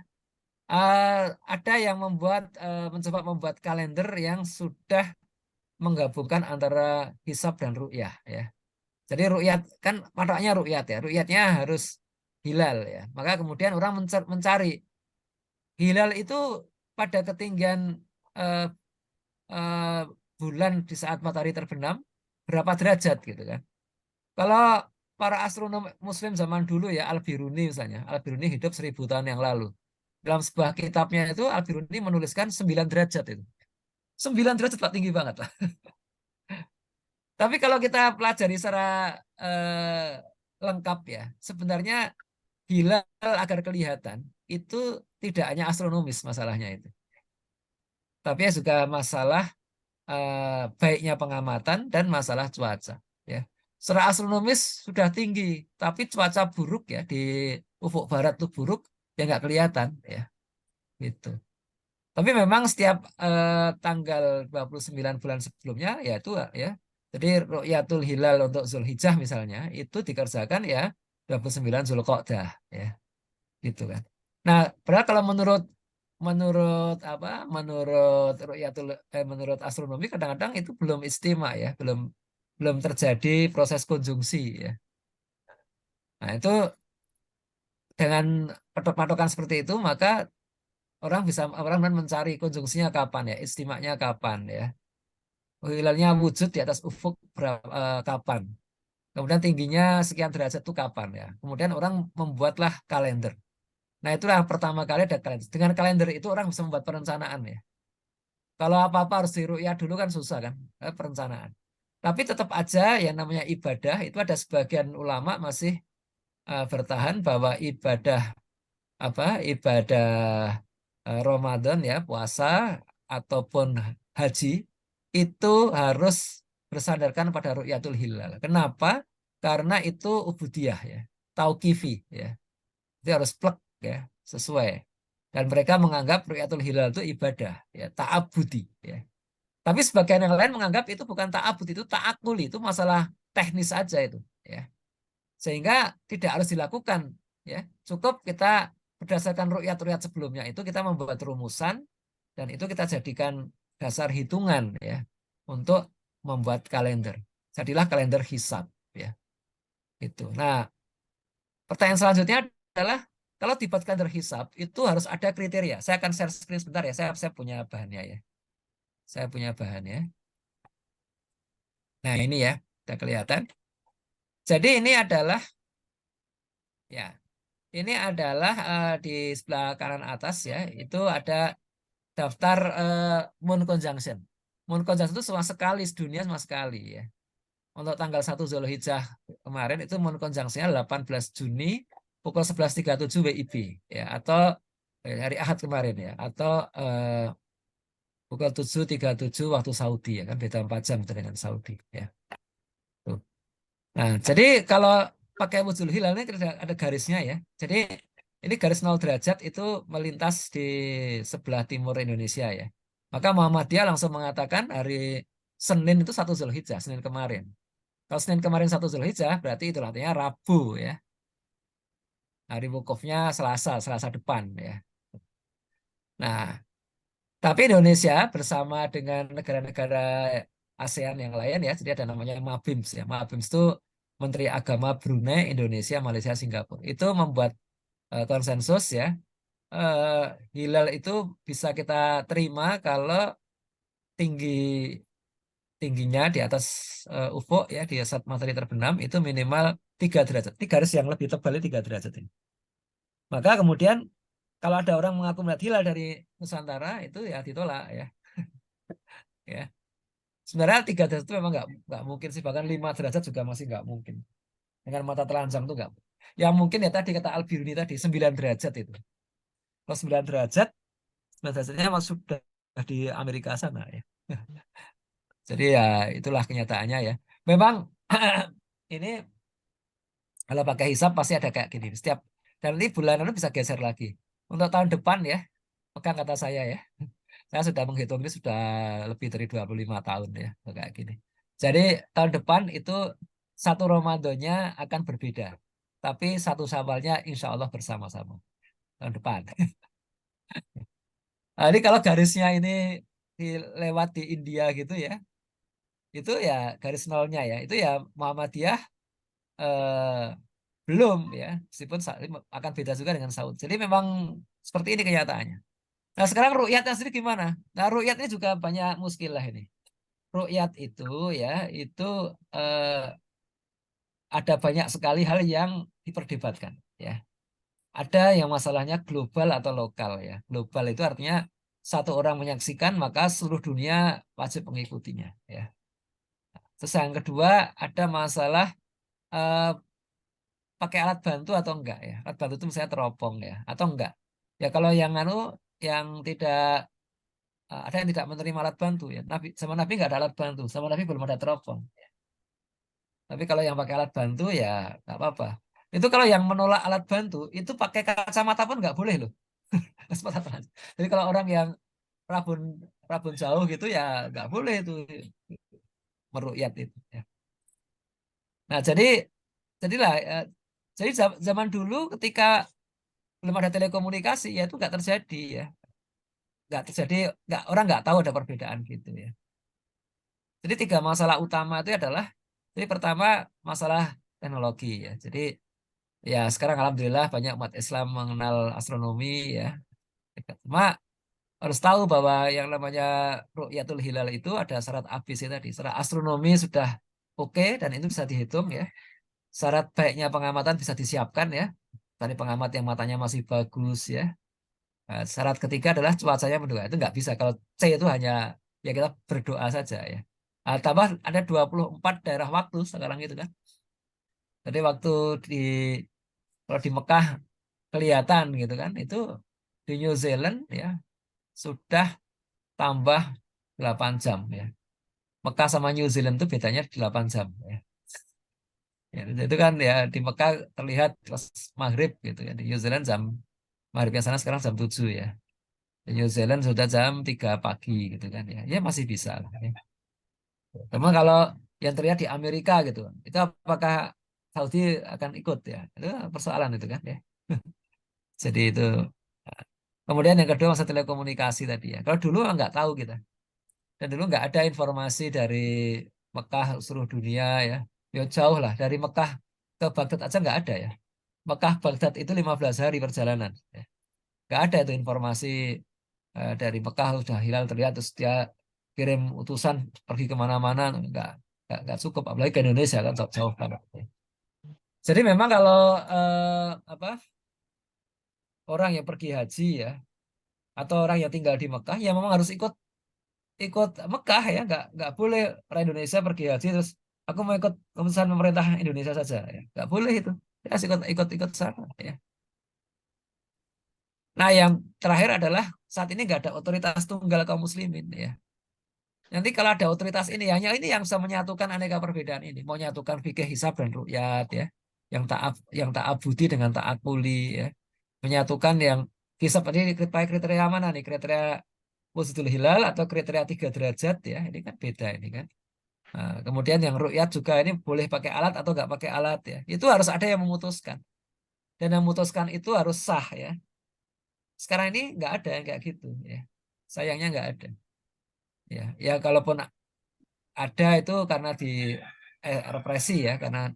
ada yang mencoba membuat kalender yang sudah menggabungkan antara hisab dan ru'yah ya. Jadi ru'yat kan patoknya ru'yat ya, ru'yatnya harus hilal ya. Maka kemudian orang mencari hilal itu pada ketinggian eh, eh, bulan di saat matahari terbenam berapa derajat gitu kan. Kalau para astronom Muslim zaman dulu ya, Al-Biruni misalnya, Al-Biruni hidup 1000 tahun yang lalu. Dalam sebuah kitabnya itu Al-Biruni menuliskan 9 derajat itu. 9 derajat Pak, tinggi banget lah. Tapi kalau kita pelajari secara lengkap ya, sebenarnya hilal agar kelihatan itu tidak hanya astronomis masalahnya itu. Tapi juga masalah baiknya pengamatan dan masalah cuaca ya. Secara astronomis sudah tinggi, tapi cuaca buruk ya di ufuk barat itu buruk ya nggak kelihatan ya gitu. Tapi memang setiap tanggal 29 bulan sebelumnya ya itu ya. Jadi ru'yatul hilal untuk Zulhijjah misalnya itu dikerjakan ya 29 Zulqa'dah ya gitu kan. Nah, padahal kalau menurut astronomi kadang-kadang itu belum istima ya, belum terjadi proses konjungsi ya. Nah, itu dengan patokan seperti itu maka orang mencari konjungsinya kapan ya, istimanya kapan ya. Hilalnya wujud di atas ufuk kapan. Kemudian tingginya sekian derajat itu kapan ya. Kemudian orang membuatlah kalender. Nah, itulah pertama kali ada kalender. Dengan kalender itu orang bisa membuat perencanaan ya. Kalau apa-apa harus diru'yah dulu kan susah kan, perencanaan. Tapi tetap aja yang namanya ibadah itu ada sebagian ulama masih bertahan bahwa ibadah Ramadan ya, puasa ataupun haji itu harus bersandarkan pada ru'yatul hilal. Kenapa? Karena itu ubudiyah ya, tauqifi ya. Itu harus plek ya, sesuai. Dan mereka menganggap ru'yatul hilal itu ibadah ya, ta'abudi ya. Tapi sebagian yang lain menganggap itu bukan ta'abud, itu ta'akuli, itu masalah teknis aja itu ya. Sehingga tidak harus dilakukan ya. Cukup kita berdasarkan ru'yat-ru'yat sebelumnya itu kita membuat rumusan dan itu kita jadikan dasar hitungan ya untuk membuat kalender. Jadilah kalender hisab ya. Itu. Nah, pertanyaan selanjutnya adalah kalau dibuat kalender hisab itu harus ada kriteria. Saya akan share screen sebentar ya. Saya punya bahannya ya. Saya punya bahannya. Nah, ini ya, sudah kelihatan. Jadi ini adalah ya, ini adalah di sebelah kanan atas ya, itu ada daftar Moon Conjunction. Moon Conjunction itu sama sekali sedunia sama sekali ya. Untuk tanggal 1 Zulhijjah kemarin itu Moon Conjunction-nya 18 Juni pukul 11.37 WIB ya, atau hari Ahad kemarin ya, atau pukul 7.37 waktu Saudi ya, kan beda 4 jam dengan Saudi ya. Tuh. Nah, jadi kalau pakai wujud hilal ini ada garisnya ya. Jadi ini garis 0 derajat itu melintas di sebelah timur Indonesia ya. Maka Muhammadiyah langsung mengatakan hari Senin itu 1 Zulhijjah, Senin kemarin. Kalau Senin kemarin 1 Zulhijjah berarti itu artinya Rabu ya. Hari wukufnya Selasa, Selasa depan ya. Nah, tapi Indonesia bersama dengan negara-negara ASEAN yang lain ya, jadi ada namanya MABIMS ya. MABIMS itu Menteri Agama Brunei, Indonesia, Malaysia, Singapura. Itu membuat konsensus ya. Hilal itu bisa kita terima kalau tingginya di atas ufuk ya, di saat matahari terbenam itu minimal 3 derajat. Ini garis yang lebih tebal 3 derajat ini. Maka kemudian kalau ada orang mengaku melihat hilal dari Nusantara itu ya ditolak ya. Ya. Sebenarnya 3 derajat itu memang nggak mungkin sih, bahkan 5 derajat juga masih nggak mungkin. Dengan mata telanjang itu nggak. Yang mungkin ya tadi kata Al-Biruni tadi 9 derajat itu. Kalau 9 derajat, 9 derajatnya masuk sudah di Amerika sana ya. Jadi ya itulah kenyataannya ya. Memang ini kalau pakai hisab pasti ada kayak gini. Setiap dan ini bulan lalu bisa geser lagi. Untuk tahun depan ya, pegang kata saya ya. Saya sudah menghitung ini sudah lebih dari 25 tahun ya kayak gini. Jadi tahun depan itu 1 Ramadannya akan berbeda. Tapi 1 Syawalnya insya Allah bersama-sama tahun depan. Nah, ini kalau garisnya ini lewat di India gitu ya, itu ya garis nolnya ya, itu ya Muhammadiyah eh, belum ya, meskipun akan beda juga dengan Saud. Jadi memang seperti ini kenyataannya. Nah sekarang ru'yatnya sendiri gimana? Nah ru'yat ini juga banyak muskilah ini. Ru'yat itu ya, itu ada banyak sekali hal yang diperdebatkan ya. Ada yang masalahnya global atau lokal ya. Global itu artinya satu orang menyaksikan maka seluruh dunia wajib mengikutinya ya. Terus yang kedua ada masalah eh, pakai alat bantu atau enggak ya. Alat bantu itu misalnya teropong ya atau enggak. Ya kalau yang yang tidak ada yang tidak menerima alat bantu ya. Sama Nabi enggak ada alat bantu, sama Nabi belum ada teropong. Tapi kalau yang pakai alat bantu ya enggak apa-apa. Itu kalau yang menolak alat bantu itu pakai kacamata pun enggak boleh loh. Jadi kalau orang yang rabun rabun jauh gitu ya enggak boleh itu meruqyat itu ya. Nah, jadilah jadi zaman dulu ketika belum ada telekomunikasi ya itu nggak terjadi ya, nggak terjadi, orang nggak tahu ada perbedaan gitu ya. Jadi 3 masalah utama itu adalah, jadi pertama masalah teknologi ya. Jadi ya sekarang alhamdulillah banyak umat Islam mengenal astronomi ya. Cuma harus tahu bahwa yang namanya ru'yatul hilal itu ada syarat ABC tadi. Secara astronomi sudah oke dan itu bisa dihitung ya. Syarat baiknya pengamatan bisa disiapkan ya. Dari pengamat yang matanya masih bagus ya. Nah, syarat ketiga adalah cuacanya mendukung. Itu nggak bisa. Kalau C itu hanya ya kita berdoa saja ya. Nah, tambah ada 24 daerah waktu sekarang itu kan. Jadi waktu di kalau di Mekah kelihatan gitu kan, itu di New Zealand ya sudah tambah 8 jam ya. Mekah sama New Zealand itu bedanya 8 jam ya. Ya, itu kan ya di Mekah terlihat pas maghrib gitu ya. Di New Zealand jam maghribnya sana sekarang jam 7 ya. Di New Zealand sudah jam 3 pagi gitu kan ya. Ya masih bisa lah ya. Cuma kalau yang terlihat di Amerika gitu, itu apakah Saudi akan ikut ya? Itu persoalan itu kan ya. Jadi itu. Kemudian yang kedua masalah telekomunikasi tadi ya. Kalau dulu nggak tahu kita. Dan dulu nggak ada informasi dari Mekah seluruh dunia ya. Ya jauh lah dari Mekah ke Baghdad aja nggak ada ya. Mekah Baghdad itu 15 hari perjalanan. Ya. Nggak ada itu informasi dari Mekah sudah hilal terlihat terus dia kirim utusan pergi kemana-mana nggak cukup apalagi ke Indonesia kan jauh banget. Ya. Jadi memang kalau apa orang yang pergi haji ya, atau orang yang tinggal di Mekah, ya memang harus ikut ikut Mekah ya, nggak boleh orang Indonesia pergi haji terus aku mau ikut keputusan pemerintah Indonesia saja ya, nggak boleh itu. Ya harus ikut sana ya. Nah, yang terakhir adalah saat ini nggak ada otoritas tunggal kaum muslimin ya. Nanti kalau ada otoritas ini, hanya ini yang bisa menyatukan aneka perbedaan ini, mau menyatukan fikih hisab dan ru'yat ya, yang ta'abudi dengan ta'akuli ya, menyatukan yang hisab tadi pakai kriteria mana nih? Kriteria wujudul hilal atau kriteria 3 derajat ya, ini kan beda ini kan. Nah, kemudian yang ru'yat juga ini boleh pakai alat atau nggak pakai alat ya, itu harus ada yang memutuskan dan yang memutuskan itu harus sah ya. Sekarang ini nggak ada yang kayak gitu ya, sayangnya nggak ada. Ya, ya kalaupun ada itu karena di represi ya, karena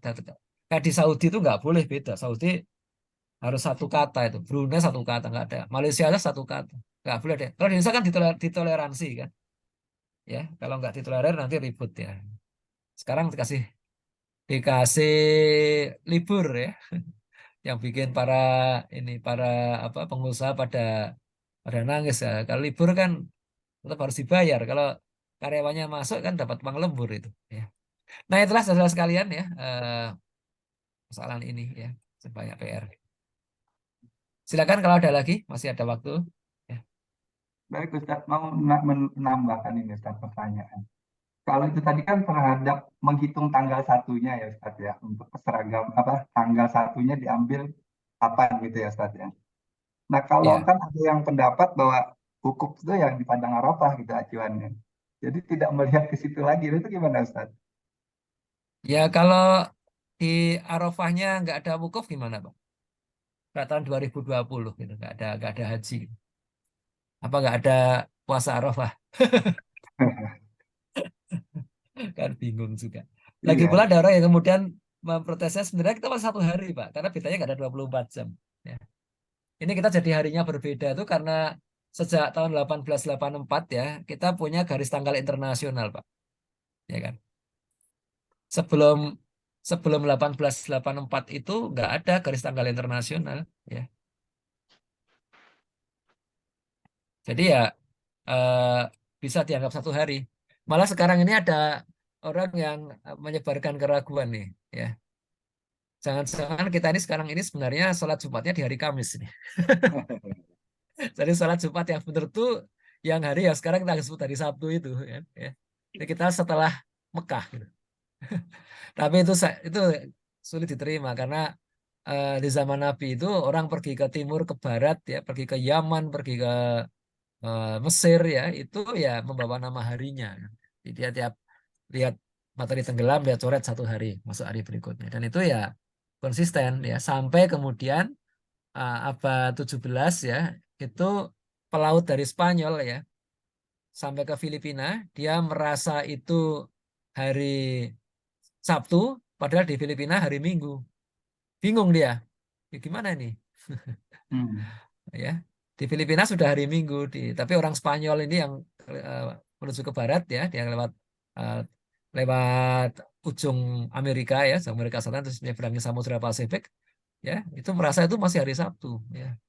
kayak di Saudi itu nggak boleh beda. Saudi harus satu kata itu, Brunei satu kata nggak ada, Malaysia aja satu kata nggak boleh deh. Kalau di Indonesia kan ditoleransi kan, ya kalau nggak ditolerir nanti ribut ya. Sekarang dikasih libur ya, yang bikin para apa pengusaha pada nangis ya. Kalau libur kan tetap harus dibayar. Kalau karyawannya masuk kan dapat uang lembur itu. Ya. Nah itulah saudara sekalian ya persoalan ini ya sebanyak PR. Silakan kalau ada lagi masih ada waktu. Ya, Baik Ustaz, mau menambahkan ini Ustaz pertanyaan. Kalau itu tadi kan terhadap menghitung tanggal satunya ya Ustaz ya, untuk seragam apa tanggal satunya diambil kapan gitu ya Ustaz ya. Nah kalau ya, kan ada yang pendapat bahwa wukuf itu yang di Padang Arafah gitu acuannya. Jadi tidak melihat ke situ lagi, itu gimana Ustaz? ya kalau di Arafahnya nggak ada wukuf gimana Pak? Kayak tahun 2020 gitu nggak ada haji. Apa nggak ada puasa Arafah? Kan bingung juga. Lagi Iya, pula ada orang yang kemudian memprotesnya sebenarnya kita masih 1 hari Pak, karena bedanya nggak ada 24 jam. Ya. Ini kita jadi harinya berbeda tuh karena sejak tahun 1884 ya, kita punya garis tanggal internasional Pak. Ya kan? Sebelum sebelum 1884 itu nggak ada garis tanggal internasional ya. Jadi ya eh, bisa dianggap 1 hari. Malah sekarang ini ada orang yang menyebarkan keraguan nih ya. Jangan-jangan kita ini sekarang ini sebenarnya sholat Jumatnya di hari Kamis nih. Jadi sholat Jumat yang benar tuh yang hari yang sekarang kita sebut hari Sabtu itu kan ya. Jadi kita setelah Mekah gitu. Tapi itu sulit diterima karena di zaman Nabi itu orang pergi ke timur, ke barat ya, pergi ke Yaman, pergi ke Mesir ya, itu ya membawa nama harinya. Jadi dia tiap lihat matahari tenggelam dia coret 1 hari masuk hari berikutnya. Dan itu ya konsisten ya sampai kemudian abad 17 ya, itu pelaut dari Spanyol ya sampai ke Filipina, dia merasa itu hari Sabtu, padahal di Filipina hari Minggu. Bingung dia. Ya, gimana ini? hmm. Ya, di Filipina sudah hari Minggu, tapi orang Spanyol ini yang eh, menuju ke barat ya, dia eh, lewat ujung Amerika ya, Amerika Selatan terus menyeberangi Samudra Pasifik, ya, itu merasa itu masih hari Sabtu, ya.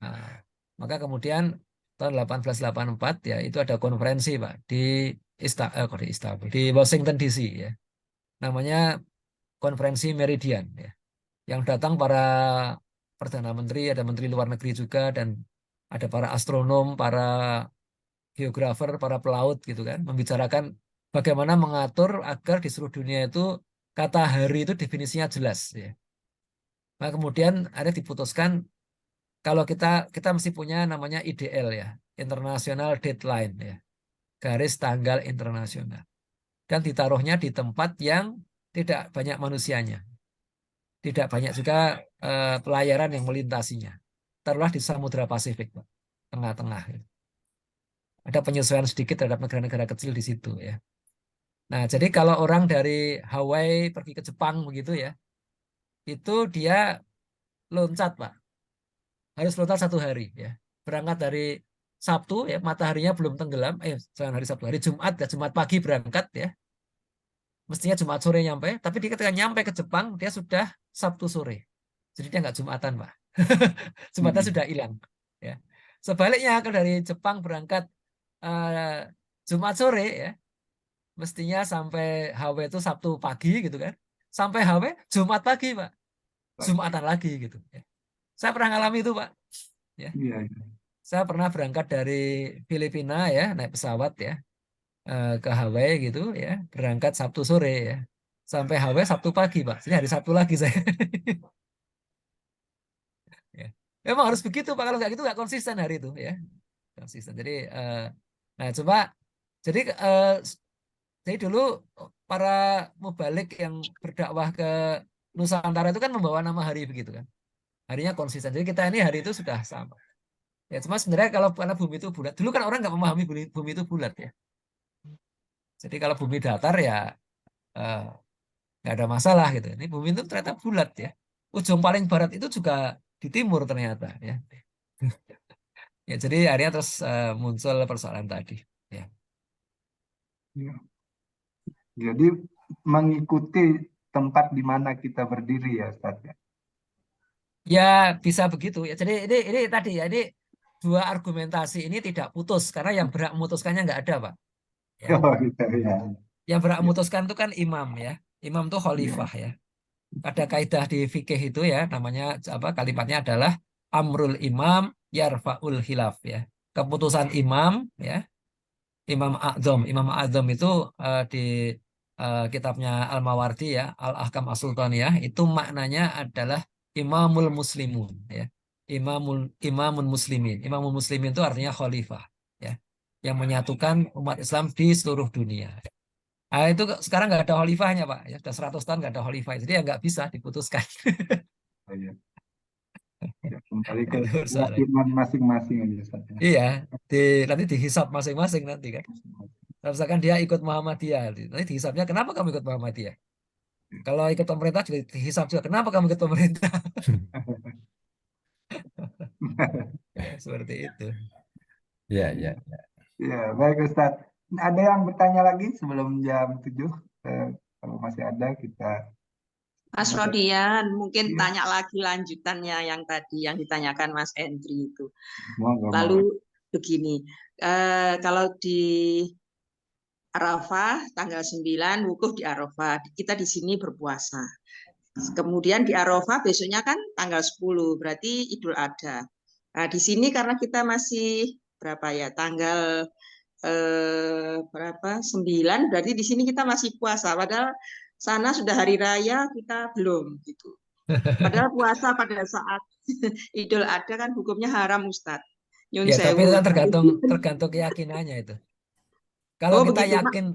Nah, maka kemudian tahun 1884 ya itu ada konferensi Pak kok di Istanbul, di Washington DC ya, namanya konferensi Meridian ya, yang datang para perdana menteri, ada menteri luar negeri juga dan ada para astronom, para geografer, para pelaut gitu kan, membicarakan bagaimana mengatur agar di seluruh dunia itu kata hari itu definisinya jelas ya. Nah, kemudian ada diputuskan kalau kita mesti punya namanya IDL ya, International Deadline ya, garis tanggal internasional. Dan ditaruhnya di tempat yang tidak banyak manusianya, tidak banyak juga pelayaran yang melintasinya. Taruhlah di Samudra Pasifik, Pak, tengah-tengah. Ada penyesuaian sedikit terhadap negara-negara kecil di situ ya. Nah, jadi kalau orang dari Hawaii pergi ke Jepang begitu ya, itu dia loncat, Pak. Harus loncat 1 hari ya. Berangkat dari Sabtu ya, mataharinya belum tenggelam. Jangan hari Sabtu, hari Jumat ya, Jumat pagi berangkat ya. Mestinya Jumat sore nyampe, tapi dia ketika nyampe ke Jepang dia sudah Sabtu sore. Jadi dia nggak Jumatan, Pak. Jumatan sudah hilang. Ya. Sebaliknya kalau dari Jepang berangkat Jumat sore ya, mestinya sampai HW itu Sabtu pagi gitu kan. Sampai HW Jumat pagi, Pak. Jumatan lagi gitu. Ya. Saya pernah ngalami itu, Pak. Ya. Iya, iya. Saya pernah berangkat dari Filipina ya, naik pesawat ya, ke Hawaii gitu ya, berangkat Sabtu sore ya, sampai Hawaii Sabtu pagi, Pak. Jadi hari Sabtu lagi saya. Ya. Emang harus begitu, Pak. Kalau nggak gitu nggak konsisten hari itu ya. Konsisten. Jadi nah coba jadi dulu para mubalik yang berdakwah ke Nusantara itu kan membawa nama hari begitu kan. Harinya konsisten. Jadi kita ini hari itu sudah sama. Ya cuma sebenarnya kalau karena bumi itu bulat, dulu kan orang nggak memahami bumi itu bulat ya. Jadi kalau bumi datar ya nggak ada masalah gitu. Ini bumi itu ternyata bulat ya. Ujung paling barat itu juga di timur ternyata ya. Ya jadi akhirnya terus muncul persoalan tadi. Ya. Iya. Jadi mengikuti tempat di mana kita berdiri ya, Ustaz ya. Ya bisa begitu ya. Jadi ini tadi ya ini dua argumentasi ini tidak putus karena yang berhak memutuskannya nggak ada, Pak. Ya. Oh, gitu ya. Yang berhak Iya, memutuskan itu kan imam ya. Imam itu iya. khalifah ya. Ada kaidah di fikih itu ya, namanya apa? Kalimatnya adalah amrul imam yarfaul khilaf ya. Keputusan imam ya, Imam A'zam. Imam A'zam itu di kitabnya Al-Mawardi ya, Al-Ahkam As-Sultaniyah itu maknanya adalah imamul muslimun ya. Imamun muslimin. Imamul muslimin itu artinya khalifah ya. Yang menyatukan umat Islam di seluruh dunia. Nah, itu sekarang nggak ada khalifahnya, Pak. Ya, sudah 100 tahun nggak ada khalifah. Jadi ya nggak bisa diputuskan. Oh, iya. Ya, kembali ke Itu persoalan. keyakinan masing-masing aja, Ustaz ya. Iya, nanti dihisap masing-masing nanti kan. Kalau misalkan dia ikut Muhammadiyah, nanti dihisapnya kenapa kamu ikut Muhammadiyah? Kalau ikut pemerintah juga dihisap juga kenapa kamu ikut pemerintah? Ya, seperti itu. Ya, ya. Ya, baik Ustaz. Ada yang bertanya lagi sebelum jam 7? Kalau masih ada kita Mas Rodian, mungkin Iya. tanya lagi lanjutannya yang tadi yang ditanyakan Mas Endri itu. Monggo, monggo. Lalu begini, kalau di Arafah tanggal 9 wukuf di Arafah, kita di sini berpuasa. Kemudian di Arafah besoknya kan tanggal 10, berarti Idul Adha. Nah, di sini karena kita masih berapa ya? Tanggal berapa? 9, berarti di sini kita masih puasa. Padahal sana sudah hari raya, kita belum gitu. Padahal puasa pada saat Idul Adha kan hukumnya haram, Ustadz. Nyun Ya, tapi itu sewu. kan tergantung keyakinannya itu. Kalau Oh, kita begitu, Pak. yakin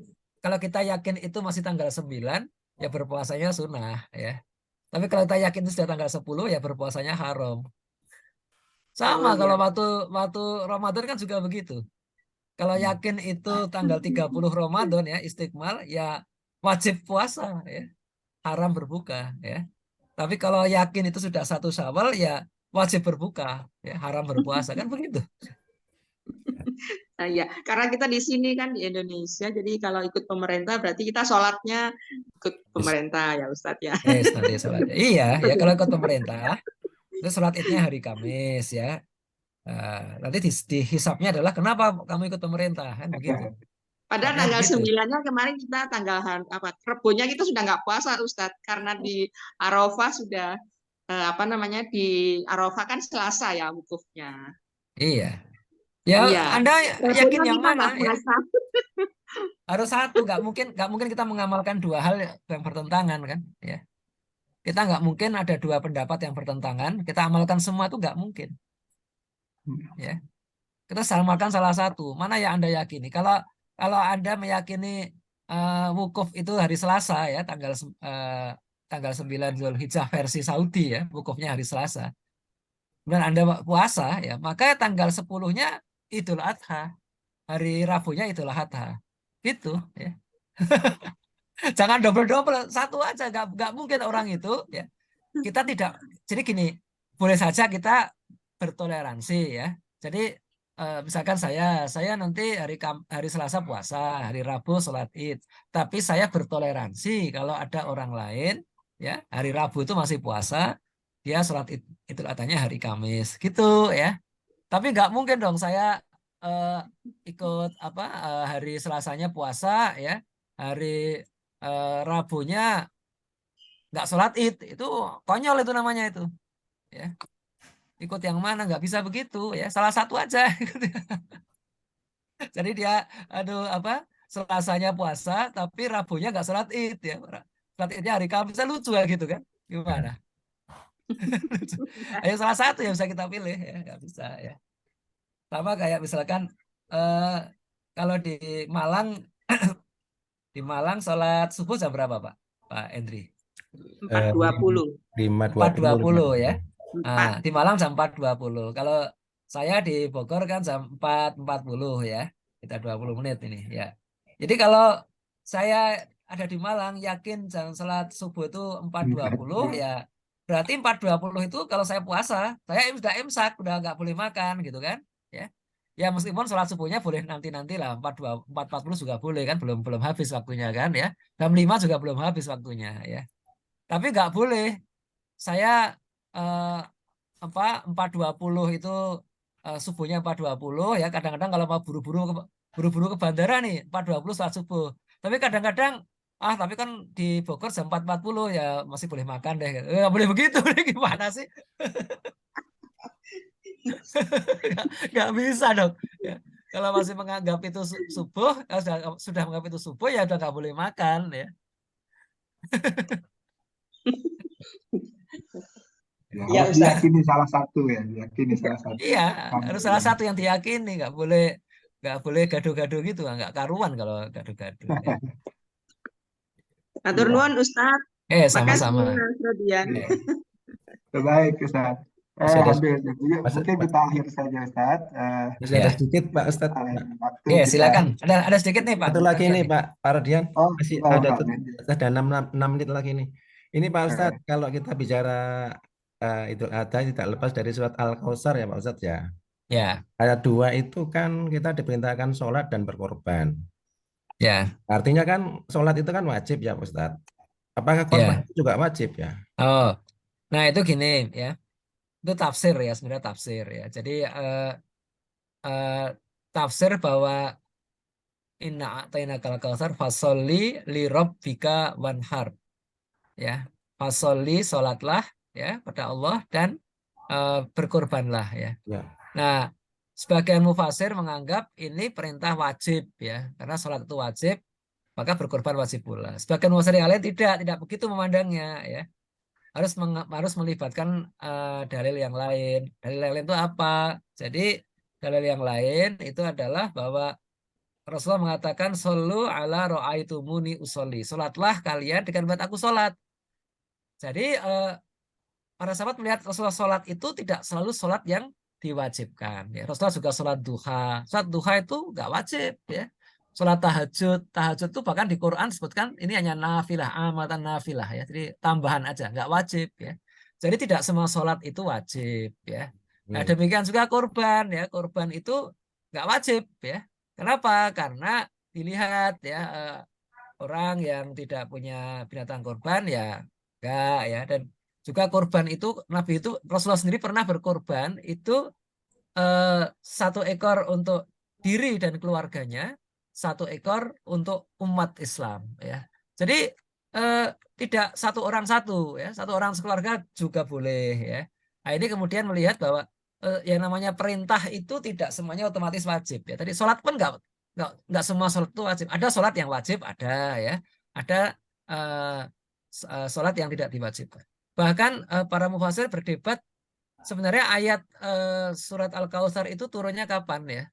kalau kita yakin itu masih tanggal 9, ya berpuasanya sunnah ya. Tapi kalau kita yakin itu sudah tanggal 10, ya berpuasanya haram. Sama Oh, kalau iya. waktu Ramadan kan juga begitu. Kalau yakin itu tanggal 30 Ramadan ya istiqmal ya wajib puasa ya. Haram berbuka ya. Tapi kalau yakin itu sudah 1 Syawal ya wajib berbuka ya, haram berpuasa kan begitu. Nah, ya, karena kita di sini kan di Indonesia, jadi kalau ikut pemerintah berarti kita sholatnya ikut pemerintah ya Ustadz ya. Nanti sholat. Iya, ya kalau ikut pemerintah itu sholat Idnya hari Kamis ya. Nanti dihisapnya adalah kenapa kamu ikut pemerintah kan begitu. Padahal Artinya tanggal begitu. 9-nya kemarin kita tanggal apa? Rebonya kita sudah nggak puasa Ustadz karena di Arafah sudah apa namanya di Arafah kan Selasa ya wukufnya. Iya. Ya, Iya. Anda yakin Rebonya yang kita mana nggak ya? puasa. Harus satu, nggak mungkin kita mengamalkan 2 hal yang bertentangan kan, ya. Kita nggak mungkin ada 2 pendapat yang bertentangan, kita amalkan semua itu nggak mungkin, ya. Kita amalkan salah satu, mana yang Anda yakini? Kalau Anda meyakini wukuf itu hari Selasa ya, tanggal 9 Zulhijjah versi Saudi ya, wukufnya hari Selasa. Dan Anda puasa ya, maka tanggal 10-nya Idul Adha, hari Rabunya Idul Adha. Gitu ya. Jangan double-double, satu aja, nggak mungkin orang itu ya. Kita tidak, jadi gini, boleh saja kita bertoleransi ya. Jadi misalkan saya nanti hari Selasa puasa, hari Rabu sholat Id, tapi saya bertoleransi kalau ada orang lain ya hari Rabu itu masih puasa, dia sholat Idul Adhanya hari Kamis, gitu ya. Tapi nggak mungkin dong saya eh, ikut hari Selasanya puasa ya, hari Rabunya nggak sholat Id, itu konyol itu namanya itu ya. Ikut yang mana, nggak bisa begitu ya, salah satu aja. Jadi dia Selasanya puasa tapi Rabunya nggak sholat Id ya. Sholat Idnya hari Kamis, lucu ya gitu kan? Gimana? Ayo salah satu yang bisa kita pilih ya, nggak bisa ya. Sama kayak misalkan kalau di Malang di Malang sholat subuh jam berapa Pak Endri? 4.20. 4.20 ya. 4. Nah, di Malang jam 4.20. Kalau saya di Bogor kan jam 4.40 ya. Kita 20 menit ini ya. Jadi kalau saya ada di Malang yakin jam sholat subuh itu 4.20 ya. Berarti 4.20 itu kalau saya puasa, saya sudah imsak, udah nggak boleh makan gitu kan. Ya. Ya meskipun sholat subuhnya boleh nanti-nanti lah, 4.40 juga boleh kan, belum habis waktunya kan ya. Jam 5 juga belum habis waktunya ya. Tapi nggak boleh saya eh, 4.20 itu subuhnya 4.20 ya. Kadang-kadang kalau mau buru-buru ke bandara nih 4.20 saat subuh. Tapi kadang-kadang tapi kan di Bogor jam 4.40 ya masih boleh makan deh. Nggak boleh begitu. Gimana sih? Nggak bisa dong. Ya. Kalau masih menganggap itu subuh, sudah menganggap itu subuh ya udah nggak boleh makan ya. Ya, Ya, harus Ustaz. diyakini salah satu ya, diyakini salah satu. Iya, harus salah satu yang diyakini, nggak boleh gaduh-gaduh gitu, nggak karuan kalau gaduh-gaduh. Ya. Matur Iya. nuwun Ustaz. Makasih Sama-sama. Mas Rodian. Baik, Ustaz. Masih ada Mungkin kita akhir saja, Ustaz. masih ada Ya. sedikit Pak Ustadz. Waktu Ya, kita. silakan. Ada sedikit nih Pak. Satu lagi nih Pak Rodian, Oh, masih silakan, ada 6 menit lagi nih. Ini Pak Ustadz, Oke. kalau kita bicara Idul Adha tidak lepas dari surat Al-Kautsar ya Pak Ustadz ya. Ya, Ayat 2 itu kan kita diperintahkan sholat dan berkorban. ya, Artinya kan sholat itu kan wajib ya Pak Ustadz. Apakah korban ya. itu juga wajib ya? Oh, nah itu gini ya. Itu tafsir ya, sebenarnya tafsir ya. Jadi eh, tafsir bahwa inna a'tainakal kautsar fasolli li rabbika wanhar. Ya, fasolli sholatlah ya pada Allah dan berkorbanlah ya. Ya. Nah, sebagian mufasir menganggap ini perintah wajib ya, karena sholat itu wajib, maka berkorban wajib pula. Sebagian mufasir yang lain tidak begitu memandangnya ya. Harus melibatkan dalil yang lain. Dalil yang lain itu apa? Jadi dalil yang lain itu adalah bahwa Rasulullah mengatakan shollu ala ro'aitumuni usolli. Sholatlah kalian dengan buat aku sholat. Jadi para sahabat melihat Rasulullah sholat itu tidak selalu sholat yang diwajibkan. Ya. Rasulullah juga sholat duha. Sholat duha itu nggak wajib. Ya. Sholat tahajud. Tahajud itu bahkan di Quran disebutkan ini hanya nafilah, amatan nafilah. Ya. Jadi tambahan aja, nggak wajib. Ya. Jadi tidak semua sholat itu wajib. Ya. Nah, demikian juga korban. Ya. Korban itu nggak wajib. Ya. Kenapa? Karena dilihat ya orang yang tidak punya binatang korban ya enggak ya, dan juga korban itu Nabi itu Rasulullah sendiri pernah berkorban itu 1 ekor untuk diri dan keluarganya, 1 ekor untuk umat Islam ya. Jadi tidak satu orang satu ya, 1 orang sekeluarga juga boleh ya. Nah, ini kemudian melihat bahwa yang namanya perintah itu tidak semuanya otomatis wajib ya. Tadi sholat pun nggak semua sholat itu wajib. Ada sholat yang wajib, ada ya, ada sholat yang tidak diwajibkan. Bahkan para mufasir berdebat sebenarnya ayat surat Al-Kautsar itu turunnya kapan ya?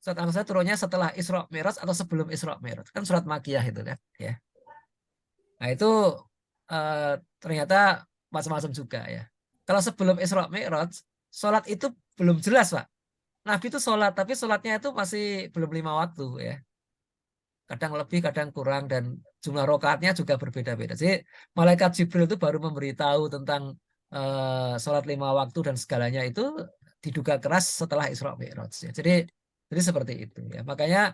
Surat Al-Kautsar turunnya setelah Isra Mi'raj atau sebelum Isra Mi'raj? Kan surat Makkiyah itu kan ya. Nah, itu ternyata macam-macam juga ya. Kalau sebelum Isra Mi'raj, sholat itu belum jelas, Pak. Nabi itu sholat, tapi sholatnya itu masih belum 5 waktu ya. Kadang lebih, kadang kurang, dan jumlah rakaatnya juga berbeda-beda. Jadi malaikat Jibril itu baru memberitahu tentang sholat 5 waktu dan segalanya itu diduga keras setelah Isra Mi'raj ya. Jadi seperti itu ya. Makanya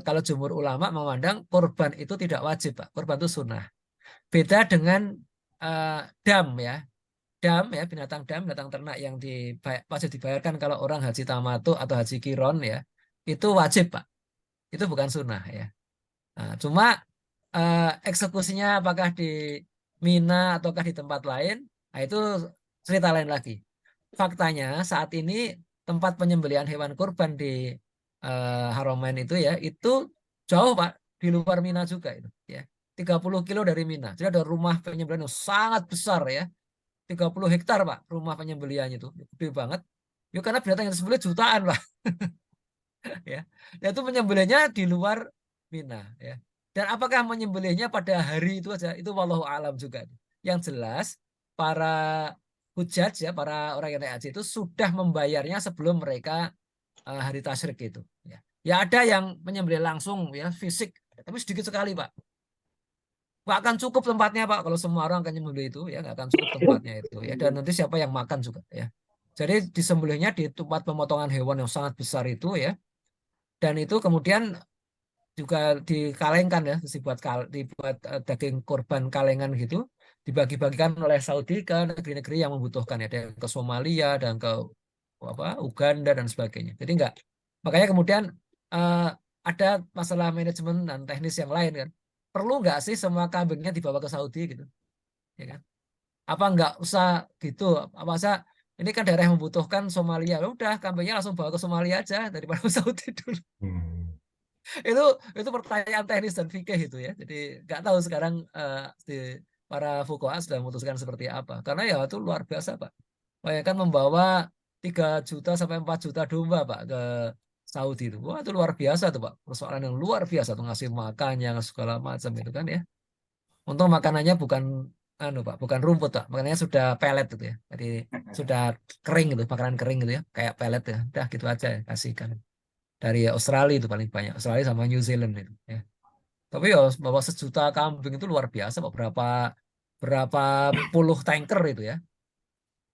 kalau jumhur ulama memandang korban itu tidak wajib, Pak. Korban itu sunnah. Beda dengan dam ya. Dam ya, binatang ternak yang wajib dibayarkan kalau orang haji tamattu atau haji kiron ya. Itu wajib, Pak. Itu bukan sunnah ya. Nah, cuma eksekusinya apakah di Mina ataukah di tempat lain, nah itu cerita lain lagi. Faktanya saat ini tempat penyembelihan hewan kurban di Haramain itu ya, itu jauh Pak, di luar Mina juga itu ya. 30 kilo dari Mina. Jadi ada rumah penyembelihan yang sangat besar ya. 30 hektar Pak, rumah penyembelihannya itu. Gede banget. Ya karena binatang yang disembelih jutaan Pak. Ya. Itu menyembelihnya di luar Mina ya. Dan apakah menyembelihnya pada hari itu aja? Itu wallahu alam juga. Yang jelas para hujjaj ya, para orang yang naik haji itu sudah membayarnya sebelum mereka hari tasyrik itu ya. Ya ada yang menyembelih langsung ya fisik, tapi sedikit sekali Pak. Nggak akan cukup tempatnya Pak kalau semua orang akan menyembelih itu ya, nggak akan cukup tempatnya itu ya. Dan nanti siapa yang makan juga ya. Jadi disembelihnya di tempat pemotongan hewan yang sangat besar itu ya. Dan itu kemudian juga dikalengkan ya, dibuat daging korban kalengan gitu, dibagi-bagikan oleh Saudi ke negeri-negeri yang membutuhkan ya, ada ke Somalia dan ke Uganda dan sebagainya. Jadi enggak. Makanya kemudian ada masalah manajemen dan teknis yang lain kan. Perlu nggak sih semua kambingnya dibawa ke Saudi gitu? Ya kan? Apa enggak usah gitu? Apa usah ini kan daerah yang membutuhkan Somalia. Udah kambingnya langsung bawa ke Somalia aja daripada ke Saudi dulu. Itu pertanyaan teknis dan fikih itu ya. Jadi nggak tahu sekarang para fuqaha sudah memutuskan seperti apa. Karena ya itu luar biasa Pak. Bayangkan membawa 3 juta sampai 4 juta domba Pak ke Saudi itu. Wah itu luar biasa tuh Pak. Persoalan yang luar biasa tuh ngasih makannya segala macam itu kan ya. Untung makanannya bukan Pak, bukan rumput Pak. Makanannya sudah pelet gitu ya. Jadi sudah kering gitu, makanan kering gitu ya, kayak pelet ya. Udah gitu aja ya, kasihkan. Dari Australia itu paling banyak, Australia sama New Zealand itu ya. Tapi ya bawa 1 juta kambing itu luar biasa Pak. Berapa puluh tanker itu ya,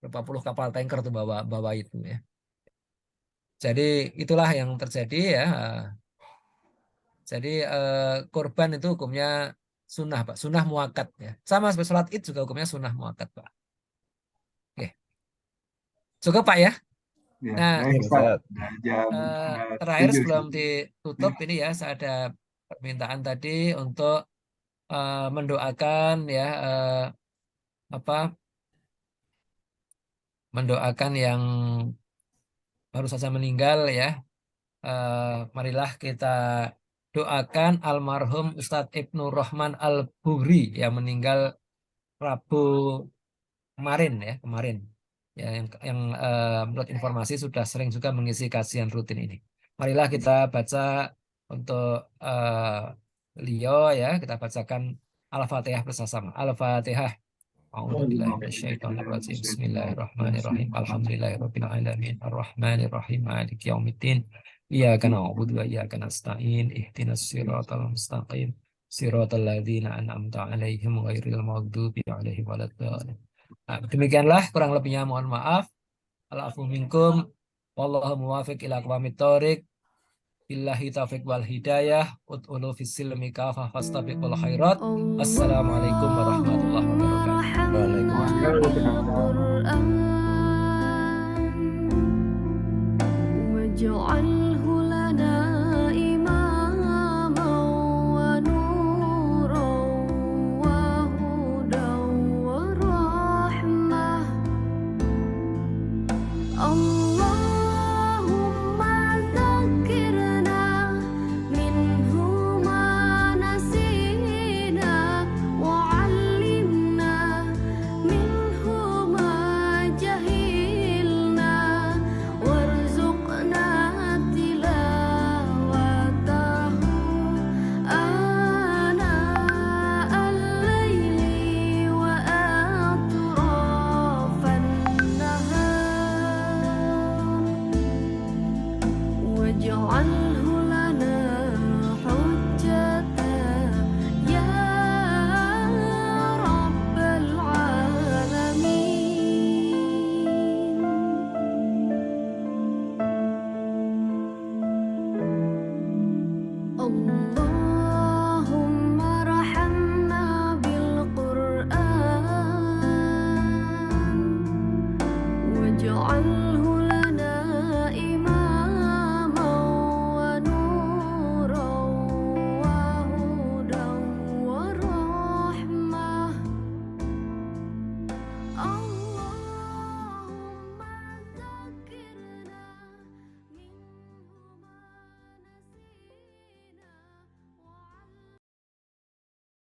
berapa puluh kapal tanker tuh bawa itu ya. Jadi itulah yang terjadi ya. Jadi korban itu hukumnya sunnah Pak, sunnah muakkad ya. Sama seperti sholat id juga hukumnya sunnah muakkad Pak. Oke, cukup Pak ya. Ya, Nah, baik Ustaz. terakhir 7 sebelum Ustaz. ditutup ini ya, saya ada permintaan tadi untuk mendoakan ya mendoakan yang baru saja meninggal ya. Marilah kita doakan almarhum Ustadz Ibnu Rahman Al-Buhri yang meninggal Rabu kemarin ya yang menurut informasi sudah sering juga mengisi kajian rutin ini. Marilah kita baca untuk beliau ya, kita bacakan Al-Fatihah bersama. Al-Fatihah. A'udzubillahiminasyaitonirrajim. Bismillahirrahmanirrahim. Alhamdulillahirabbil alamin. Arrahmanirrahim. Maliki yaumiddin. Iyyaka na'budu wa iyyaka nasta'in. Ihdinas siratal mustaqim. Siratal ladzina an'amta 'alaihim ghairil maghdubi 'alaihim waladdallin. Demikianlah kurang lebihnya mohon maaf. Al-afu minkum. Wallahu muwaffiq ila aqwamit thoriq. Billahi taufiq wal hidayah. Ud'ulu fis silmi kafah fastabiqul khairat. Assalamualaikum warahmatullahi wabarakatuh. Waalaikumsalam. وجعل